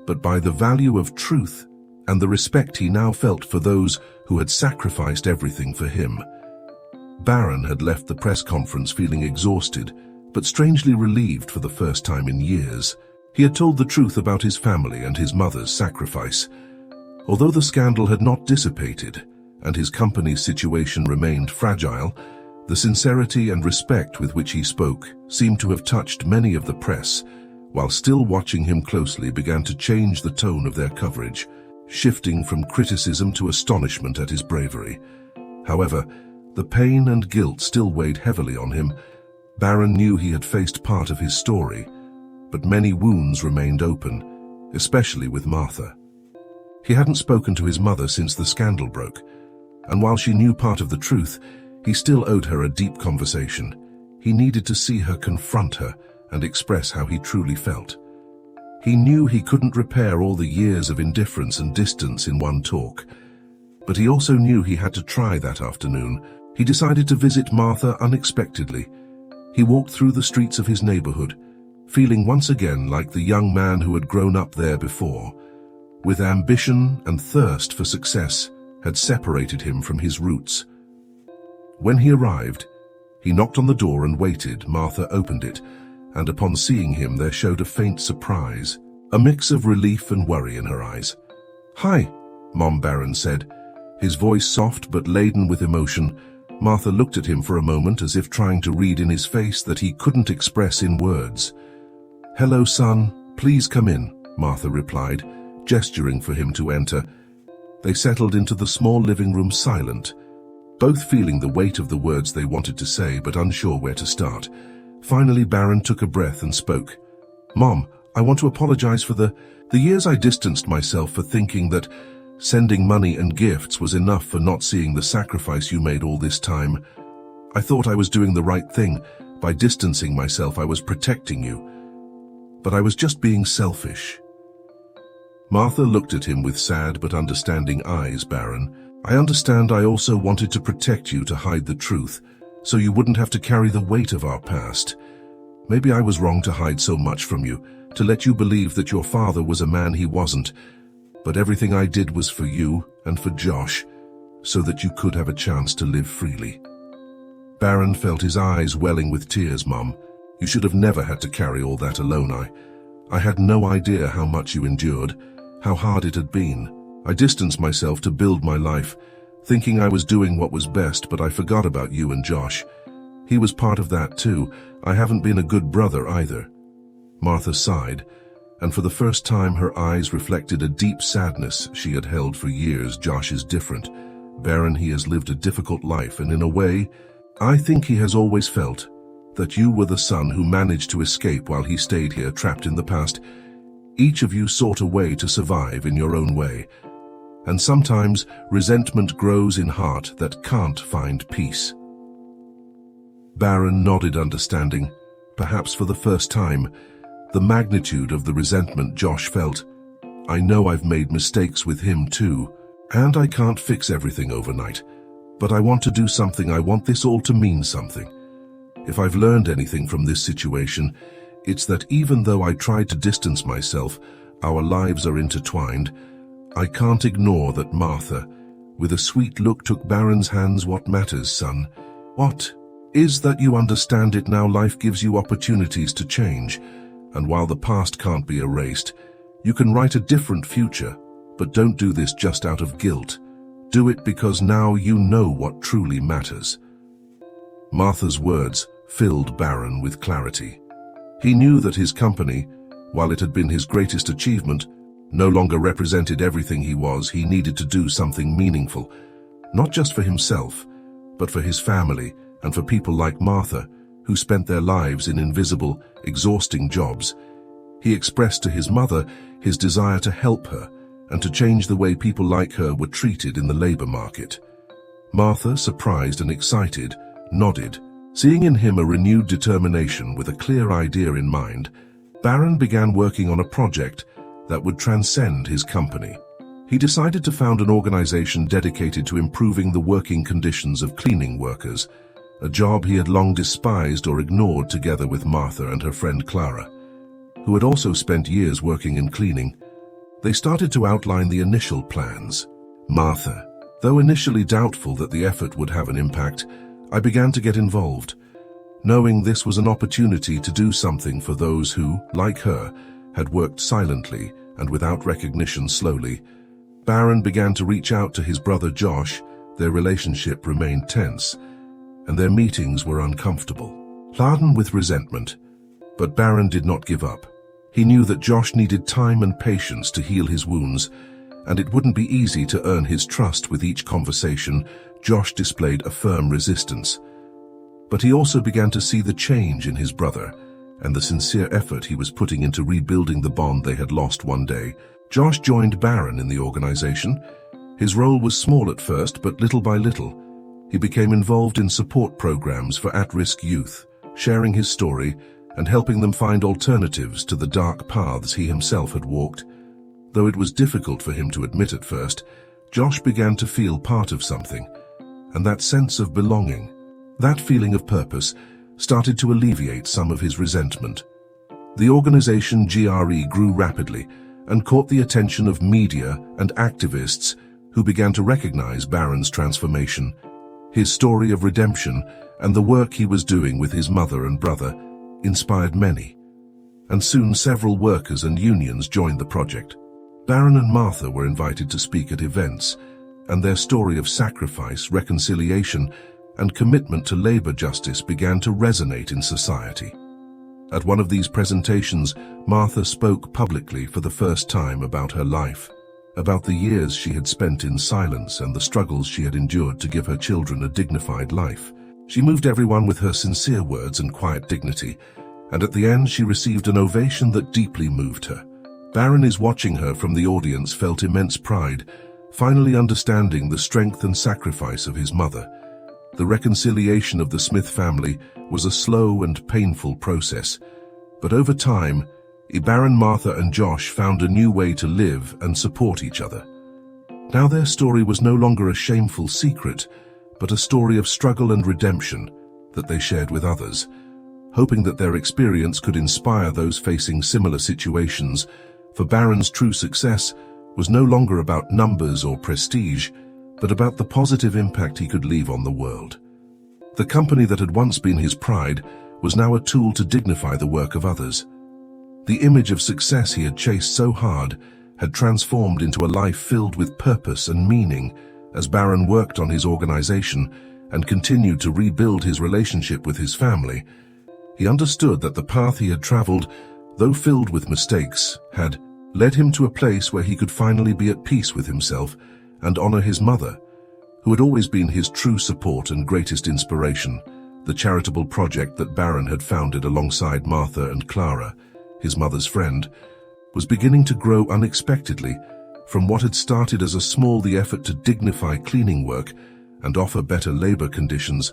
but by the value of truth and the respect he now felt for those who had sacrificed everything for him. Baron had left the press conference feeling exhausted, but strangely relieved for the first time in years. He had told the truth about his family and his mother's sacrifice. Although the scandal had not dissipated, and his company's situation remained fragile, the sincerity and respect with which he spoke seemed to have touched many of the press, while still watching him closely began to change the tone of their coverage, shifting from criticism to astonishment at his bravery. However, the pain and guilt still weighed heavily on him. Baron knew he had faced part of his story, but many wounds remained open, especially with Martha. He hadn't spoken to his mother since the scandal broke, and while she knew part of the truth, he still owed her a deep conversation. He needed to see her, confront her, and express how he truly felt. He knew he couldn't repair all the years of indifference and distance in one talk, but he also knew he had to try that afternoon. He decided to visit Martha unexpectedly. He walked through the streets of his neighborhood, feeling once again like the young man who had grown up there before. With ambition and thirst for success had separated him from his roots. When he arrived, he knocked on the door and waited. Martha opened it, and upon seeing him there showed a faint surprise, a mix of relief and worry in her eyes. "Hi, Mom," Baron said, his voice soft but laden with emotion. Martha looked at him for a moment as if trying to read in his face that he couldn't express in words. "Hello, son, please come in," Martha replied, gesturing for him to enter. They settled into the small living room silent, both feeling the weight of the words they wanted to say but unsure where to start. Finally, Baron took a breath and spoke. "Mom, I want to apologize for the years I distanced myself for thinking that sending money and gifts was enough, for not seeing the sacrifice you made all this time. I thought I was doing the right thing. By distancing myself, I was protecting you. But I was just being selfish." Martha looked at him with sad but understanding eyes. "Baron, I understand. I also wanted to protect you, to hide the truth, so you wouldn't have to carry the weight of our past. Maybe I was wrong to hide so much from you, to let you believe that your father was a man he wasn't. But everything I did was for you and for Josh, so that you could have a chance to live freely." Baron felt his eyes welling with tears. "Mom, you should have never had to carry all that alone. I had no idea how much you endured, how hard it had been. I distanced myself to build my life, thinking I was doing what was best, but I forgot about you and Josh. He was part of that too. I haven't been a good brother either. Martha sighed, and for the first time her eyes reflected a deep sadness she had held for years. Josh is different. Baron, he has lived a difficult life, and in a way, I think he has always felt that you were the son who managed to escape while he stayed here trapped in the past. Each of you sought a way to survive in your own way. And sometimes resentment grows in heart that can't find peace. Baron nodded, understanding, perhaps for the first time, the magnitude of the resentment Josh felt. I know I've made mistakes with him too, and I can't fix everything overnight. But I want to do something. I want this all to mean something. If I've learned anything from this situation, it's that even though I tried to distance myself, our lives are intertwined. I can't ignore that. Martha, with a sweet look, took Baron's hands. What matters, son? What is that you understand it now. Life gives you opportunities to change, and while the past can't be erased, you can write a different future. But don't do this just out of guilt. Do it because now you know what truly matters. Martha's words filled Baron with clarity. He knew that his company, while it had been his greatest achievement, no longer represented everything he was. He needed to do something meaningful, not just for himself, but for his family and for people like Martha, who spent their lives in invisible, exhausting jobs. He expressed to his mother his desire to help her and to change the way people like her were treated in the labor market. Martha, surprised and excited, nodded. Seeing in him a renewed determination with a clear idea in mind, Baron began working on a project that would transcend his company. He decided to found an organization dedicated to improving the working conditions of cleaning workers, a job he had long despised or ignored. Together with Martha and her friend Clara, who had also spent years working in cleaning, they started to outline the initial plans. Martha, though initially doubtful that the effort would have an impact, I began to get involved, knowing this was an opportunity to do something for those who, like her, had worked silently and without recognition. Slowly, Baron began to reach out to his brother Josh. Their relationship remained tense, and their meetings were uncomfortable, laden with resentment. But Baron did not give up. He knew that Josh needed time and patience to heal his wounds, and it wouldn't be easy to earn his trust. With each conversation, Josh displayed a firm resistance. But he also began to see the change in his brother and the sincere effort he was putting into rebuilding the bond they had lost. One day, Josh joined Baron in the organization. His role was small at first, but little by little, he became involved in support programs for at-risk youth, sharing his story and helping them find alternatives to the dark paths he himself had walked. Though it was difficult for him to admit at first, Josh began to feel part of something, and that sense of belonging, that feeling of purpose, started to alleviate some of his resentment. The organization grew rapidly and caught the attention of media and activists who began to recognize Baron's transformation, his story of redemption, and the work he was doing with his mother and brother inspired many, and soon several workers and unions joined the project. Baron and Martha were invited to speak at events, and their story of sacrifice, reconciliation, and commitment to labor justice began to resonate in society. At one of these presentations, Martha spoke publicly for the first time about her life, about the years she had spent in silence and the struggles she had endured to give her children a dignified life. She moved everyone with her sincere words and quiet dignity, and at the end she received an ovation that deeply moved her. Baron, is watching her from the audience, felt immense pride, finally understanding the strength and sacrifice of his mother. The reconciliation of the Smith family was a slow and painful process, but over time, Baron, Martha, and Josh found a new way to live and support each other. Now their story was no longer a shameful secret, but a story of struggle and redemption that they shared with others, hoping that their experience could inspire those facing similar situations. For Baron's true success was no longer about numbers or prestige, but about the positive impact he could leave on the world. The company that had once been his pride was now a tool to dignify the work of others. The image of success he had chased so hard had transformed into a life filled with purpose and meaning. As Baron worked on his organization and continued to rebuild his relationship with his family, he understood that the path he had traveled, though filled with mistakes, had led him to a place where he could finally be at peace with himself and honor his mother, who had always been his true support and greatest inspiration. The charitable project that Baron had founded alongside Martha and Clara, his mother's friend, was beginning to grow unexpectedly. From what had started as a small effort to dignify cleaning work and offer better labor conditions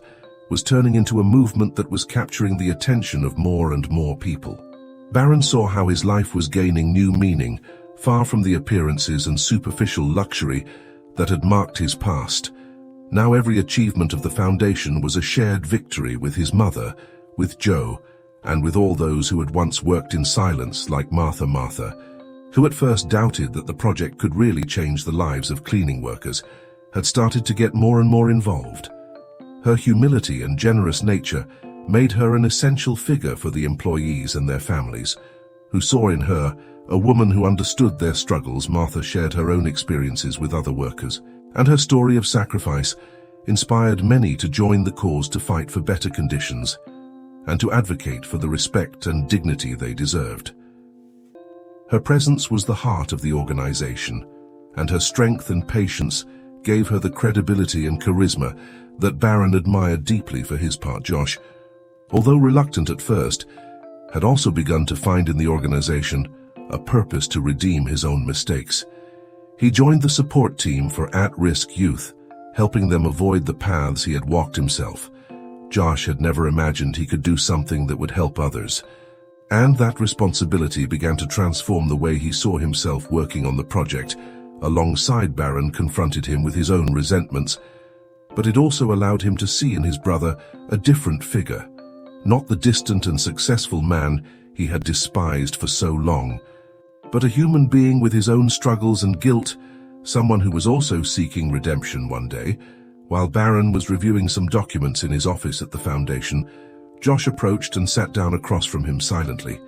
was turning into a movement that was capturing the attention of more and more people. Baron saw how his life was gaining new meaning, far from the appearances and superficial luxury that had marked his past. Now every achievement of the foundation was a shared victory with his mother, with Joe, and with all those who had once worked in silence like Martha, who at first doubted that the project could really change the lives of cleaning workers, had started to get more and more involved. Her humility and generous nature made her an essential figure for the employees and their families, who saw in her a woman who understood their struggles. Martha shared her own experiences with other workers, and her story of sacrifice inspired many to join the cause to fight for better conditions and to advocate for the respect and dignity they deserved. Her presence was the heart of the organization, and her strength and patience gave her the credibility and charisma that Baron admired deeply. For his part, Josh, although reluctant at first, had also begun to find in the organization a purpose to redeem his own mistakes. He joined the support team for at-risk youth, helping them avoid the paths he had walked himself. Josh had never imagined he could do something that would help others, and that responsibility began to transform the way he saw himself working on the project. Alongside Baron confronted him with his own resentments, but it also allowed him to see in his brother a different figure, not the distant and successful man he had despised for so long, but a human being with his own struggles and guilt, someone who was also seeking redemption. One day, while Baron was reviewing some documents in his office at the foundation, Josh approached and sat down across from him silently.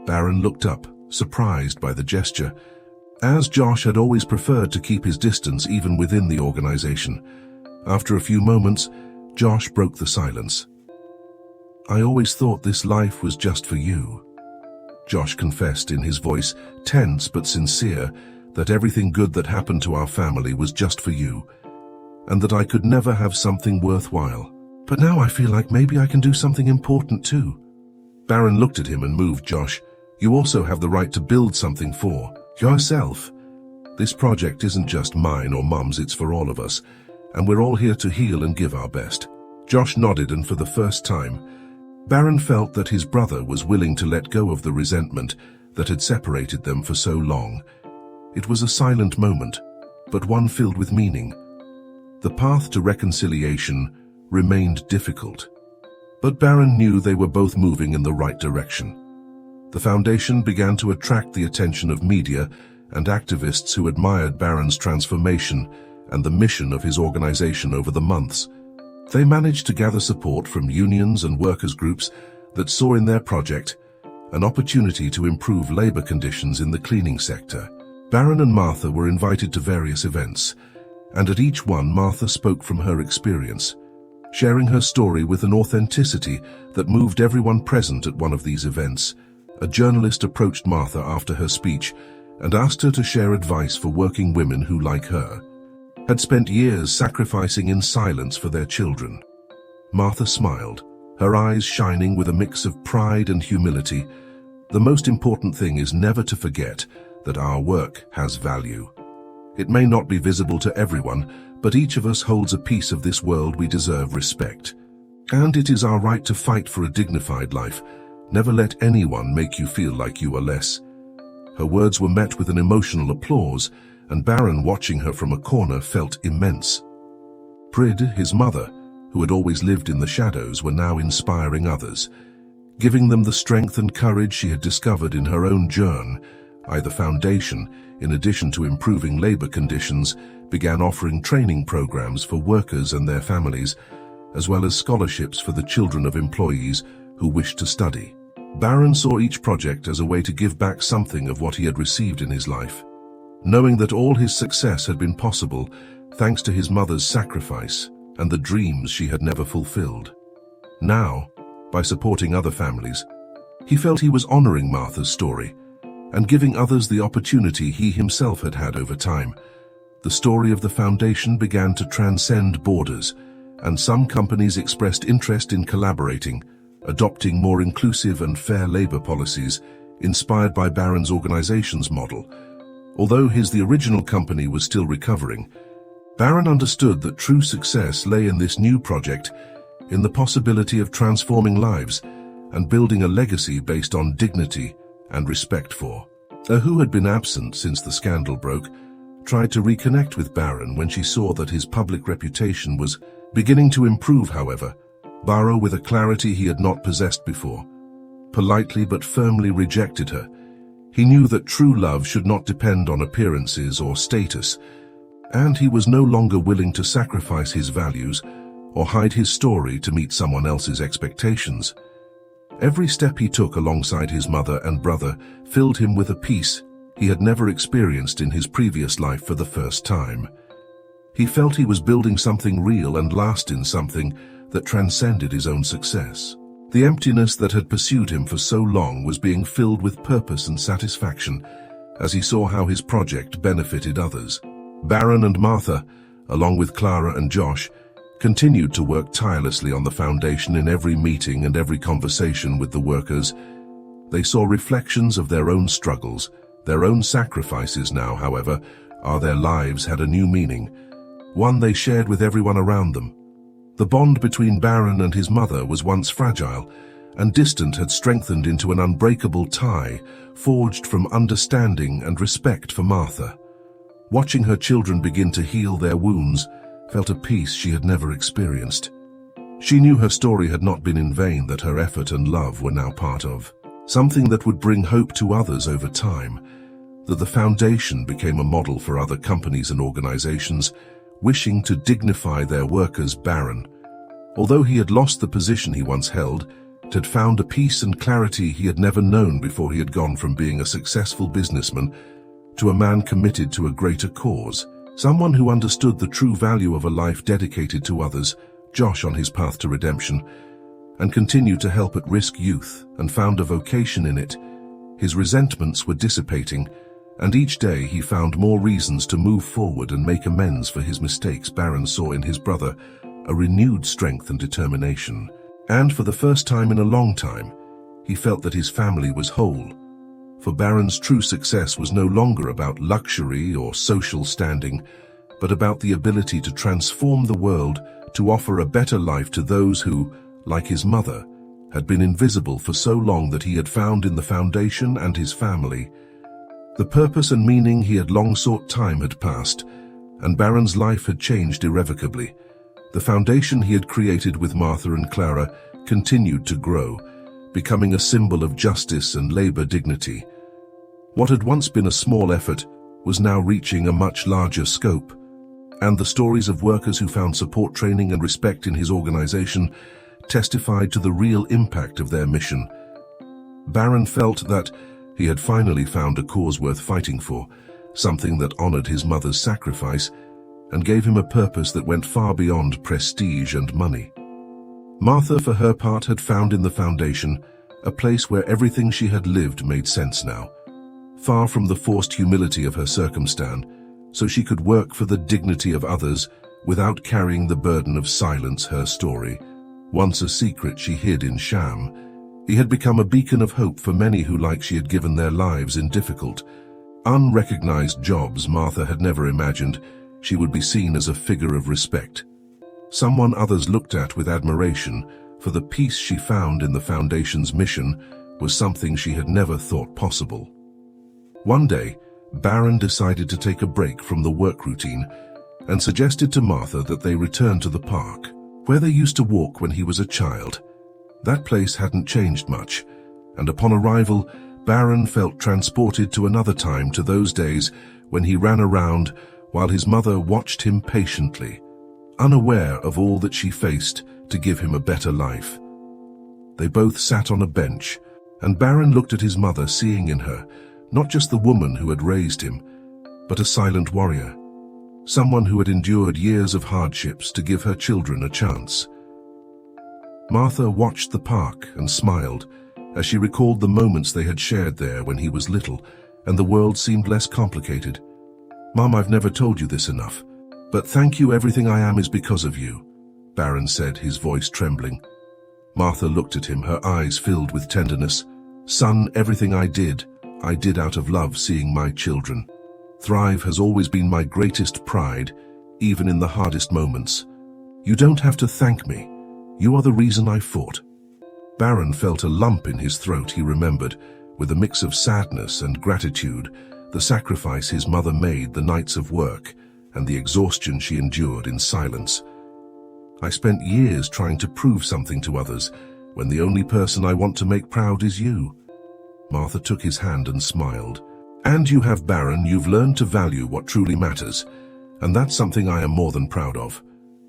Baron looked up, surprised by the gesture, as Josh had always preferred to keep his distance even within the organization. After a few moments, Josh broke the silence. "I always thought this life was just for you," Josh confessed, in his voice tense but sincere, that everything good that happened to our family was just for you, and that I could never have something worthwhile. But now I feel like maybe I can do something important too. Baron looked at him and moved. "Josh, you also have the right to build something for yourself. This project isn't just mine or Mum's, it's for all of us, and we're all here to heal and give our best." Josh nodded, and for the first time, Baron felt that his brother was willing to let go of the resentment that had separated them for so long. It was a silent moment, but one filled with meaning. The path to reconciliation remained difficult, but Baron knew they were both moving in the right direction. The foundation began to attract the attention of media and activists who admired Baron's transformation and the mission of his organization. Over the months, they managed to gather support from unions and workers' groups that saw in their project an opportunity to improve labor conditions in the cleaning sector. Baron and Martha were invited to various events, and at each one Martha spoke from her experience, sharing her story with an authenticity that moved everyone present. At one of these events, a journalist approached Martha after her speech and asked her to share advice for working women who, like her, had spent years sacrificing in silence for their children. Martha smiled, her eyes shining with a mix of pride and humility. "The most important thing is never to forget that our work has value. It may not be visible to everyone, but each of us holds a piece of this world. We deserve respect, and it is our right to fight for a dignified life. Never let anyone make you feel like you are less." Her words were met with an emotional applause, and Baron, watching her from a corner, felt immense pride. His mother, who had always lived in the shadows, were now inspiring others, giving them the strength and courage she had discovered in her own journey. The foundation, in addition to improving labor conditions, began offering training programs for workers and their families, as well as scholarships for the children of employees who wished to study. Baron saw each project as a way to give back something of what he had received in his life, knowing that all his success had been possible thanks to his mother's sacrifice and the dreams she had never fulfilled. Now, by supporting other families, he felt he was honoring Martha's story and giving others the opportunity he himself had had over time. The story of the foundation began to transcend borders, and some companies expressed interest in collaborating, adopting more inclusive and fair labor policies inspired by Barron's organization's model. Although the original company was still recovering, Barron understood that true success lay in this new project, in the possibility of transforming lives and building a legacy based on dignity and respect for. Who had been absent since the scandal broke, tried to reconnect with Barron when she saw that his public reputation was beginning to improve. However, Barrow, with a clarity he had not possessed before, politely but firmly rejected her. He knew that true love should not depend on appearances or status, and he was no longer willing to sacrifice his values or hide his story to meet someone else's expectations. Every step he took alongside his mother and brother filled him with a peace he had never experienced in his previous life for the first time. He felt he was building something real and lasting, something that transcended his own success. The emptiness that had pursued him for so long was being filled with purpose and satisfaction as he saw how his project benefited others. Barron and Martha, along with Clara and Josh, continued to work tirelessly on the foundation. In every meeting and every conversation with the workers, they saw reflections of their own struggles, their own sacrifices. Now, however, their lives had a new meaning, one they shared with everyone around them. The bond between Barron and his mother was once fragile and distant had strengthened into an unbreakable tie, forged from understanding and respect for Martha. Watching her children begin to heal their wounds felt a peace she had never experienced. She knew her story had not been in vain, that her effort and love were now part of something that would bring hope to others over time, that the foundation became a model for other companies and organizations wishing to dignify their workers. Barron, although he had lost the position he once held, had found a peace and clarity he had never known before. He had gone from being a successful businessman to a man committed to a greater cause, someone who understood the true value of a life dedicated to others. Josh, on his path to redemption, and continued to help at-risk youth and found a vocation in it. His resentments were dissipating, and each day he found more reasons to move forward and make amends for his mistakes. Barron saw in his brother a renewed strength and determination, and for the first time in a long time, he felt that his family was whole. For Barron's true success was no longer about luxury or social standing, but about the ability to transform the world, to offer a better life to those who, like his mother, had been invisible for so long. That he had found in the foundation and his family the purpose and meaning he had long sought. Time had passed, and Barron's life had changed irrevocably. The foundation he had created with Martha and Clara continued to grow, becoming a symbol of justice and labor dignity. What had once been a small effort was now reaching a much larger scope, and the stories of workers who found support, training, and respect in his organization testified to the real impact of their mission. Barron felt that he had finally found a cause worth fighting for, something that honored his mother's sacrifice and gave him a purpose that went far beyond prestige and money. Martha, for her part, had found in the foundation a place where everything she had lived made sense now, far from the forced humility of her circumstance, so she could work for the dignity of others without carrying the burden of silence. Her story, once a secret she hid in sham, he had become a beacon of hope for many who, like she, had given their lives in difficult, unrecognized jobs. Martha had never imagined she would be seen as a figure of respect, someone others looked at with admiration, for the peace she found in the foundation's mission was something she had never thought possible. One day, Barron decided to take a break from the work routine and suggested to Martha that they return to the park, where they used to walk when he was a child. That place hadn't changed much, and upon arrival, Barron felt transported to another time, to those days when he ran around while his mother watched him patiently, unaware of all that she faced to give him a better life. They both sat on a bench, and Barron looked at his mother, seeing in her not just the woman who had raised him, but a silent warrior, someone who had endured years of hardships to give her children a chance. Martha watched the park and smiled as she recalled the moments they had shared there when he was little and the world seemed less complicated. "Mom, I've never told you this enough, but thank you, everything I am is because of you," Baron said, his voice trembling. Martha looked at him, her eyes filled with tenderness. "Son, everything I did out of love seeing my children. Thrive has always been my greatest pride, even in the hardest moments. You don't have to thank me. You are the reason I fought." Baron felt a lump in his throat. He remembered, with a mix of sadness and gratitude, the sacrifice his mother made, the nights of work, and the exhaustion she endured in silence. "I spent years trying to prove something to others, when the only person I want to make proud is you." Martha took his hand and smiled. "And you have, Baron. You've learned to value what truly matters, and that's something I am more than proud of."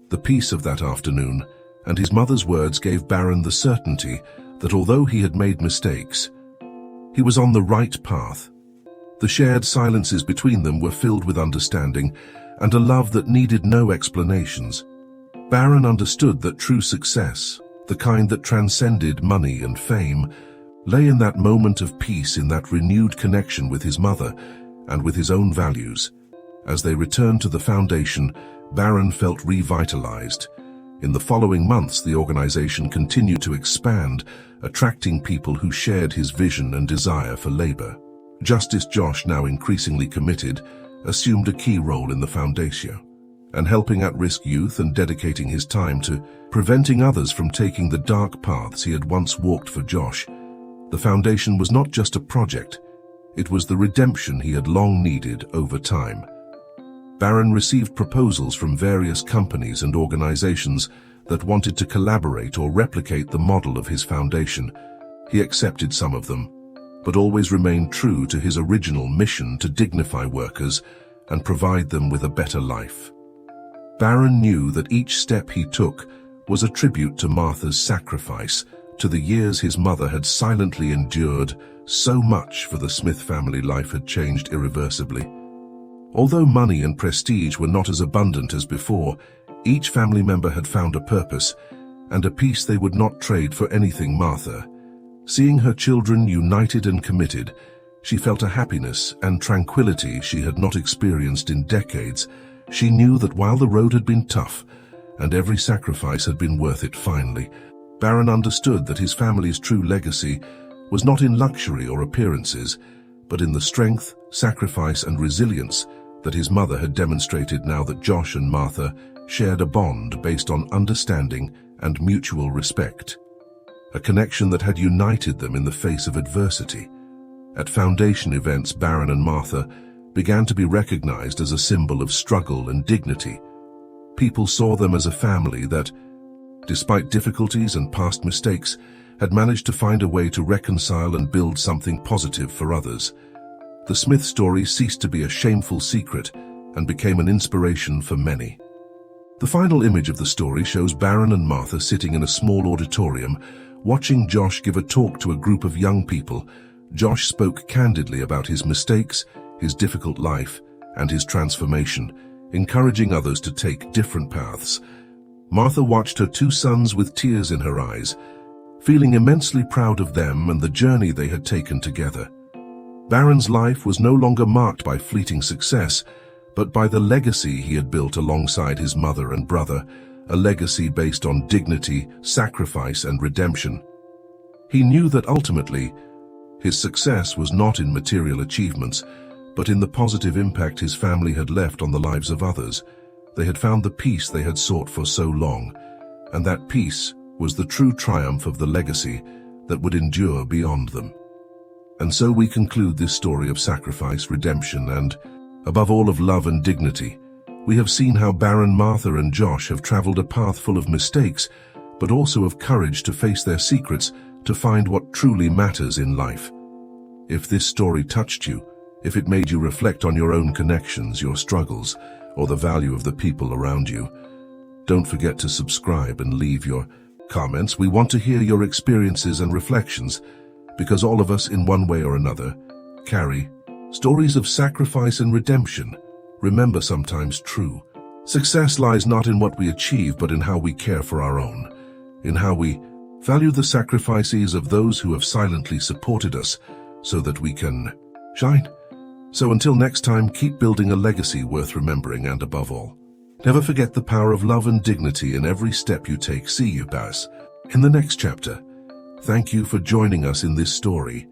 The peace of that afternoon and his mother's words gave Baron the certainty that although he had made mistakes, he was on the right path. The shared silences between them were filled with understanding and a love that needed no explanations. Baron understood that true success, the kind that transcended money and fame, lay in that moment of peace, in that renewed connection with his mother and with his own values. As they returned to the foundation, Baron felt revitalized. In the following months, the organization continued to expand, attracting people who shared his vision and desire for labor. Justice Josh, now increasingly committed, assumed a key role in the foundation, and helping at-risk youth and dedicating his time to preventing others from taking the dark paths he had once walked. For Josh, the foundation was not just a project, it was the redemption he had long needed over time. Baron received proposals from various companies and organizations that wanted to collaborate or replicate the model of his foundation. He accepted some of them, but always remained true to his original mission to dignify workers and provide them with a better life. Baron knew that each step he took was a tribute to Martha's sacrifice, to the years his mother had silently endured. So much for the Smith family life had changed irreversibly. Although money and prestige were not as abundant as before, each family member had found a purpose and a peace they would not trade for anything. Martha, seeing her children united and committed, she felt a happiness and tranquility she had not experienced in decades. She knew that while the road had been tough and every sacrifice had been worth it, finally, Baron understood that his family's true legacy was not in luxury or appearances, but in the strength, sacrifice, and resilience that his mother had demonstrated. Now that Josh and Martha shared a bond based on understanding and mutual respect, a connection that had united them in the face of adversity. At foundation events, Baron and Martha began to be recognized as a symbol of struggle and dignity. People saw them as a family that, despite difficulties and past mistakes, had managed to find a way to reconcile and build something positive for others. The Smith story ceased to be a shameful secret and became an inspiration for many. The final image of the story shows Baron and Martha sitting in a small auditorium, watching Josh give a talk to a group of young people. Josh spoke candidly about his mistakes, his difficult life, and his transformation, encouraging others to take different paths. Martha watched her two sons with tears in her eyes, feeling immensely proud of them and the journey they had taken together. Baron's life was no longer marked by fleeting success, but by the legacy he had built alongside his mother and brother, a legacy based on dignity, sacrifice, and redemption. He knew that ultimately, his success was not in material achievements, but in the positive impact his family had left on the lives of others. They had found the peace they had sought for so long, and that peace was the true triumph of the legacy that would endure beyond them. And so we conclude this story of sacrifice, redemption, and, above all, of love and dignity. We have seen how Baron, Martha, and Josh have traveled a path full of mistakes, but also of courage to face their secrets, to find what truly matters in life. If this story touched you, if it made you reflect on your own connections, your struggles, or the value of the people around you, don't forget to subscribe and leave your comments. We want to hear your experiences and reflections, because all of us, in one way or another, carry stories of sacrifice and redemption remember sometimes true. Success lies not in what we achieve, but in how we care for our own, in how we value the sacrifices of those who have silently supported us so that we can shine. So until next time, keep building a legacy worth remembering, and above all, never forget the power of love and dignity in every step you take. See you, Baz, in the next chapter. Thank you for joining us in this story.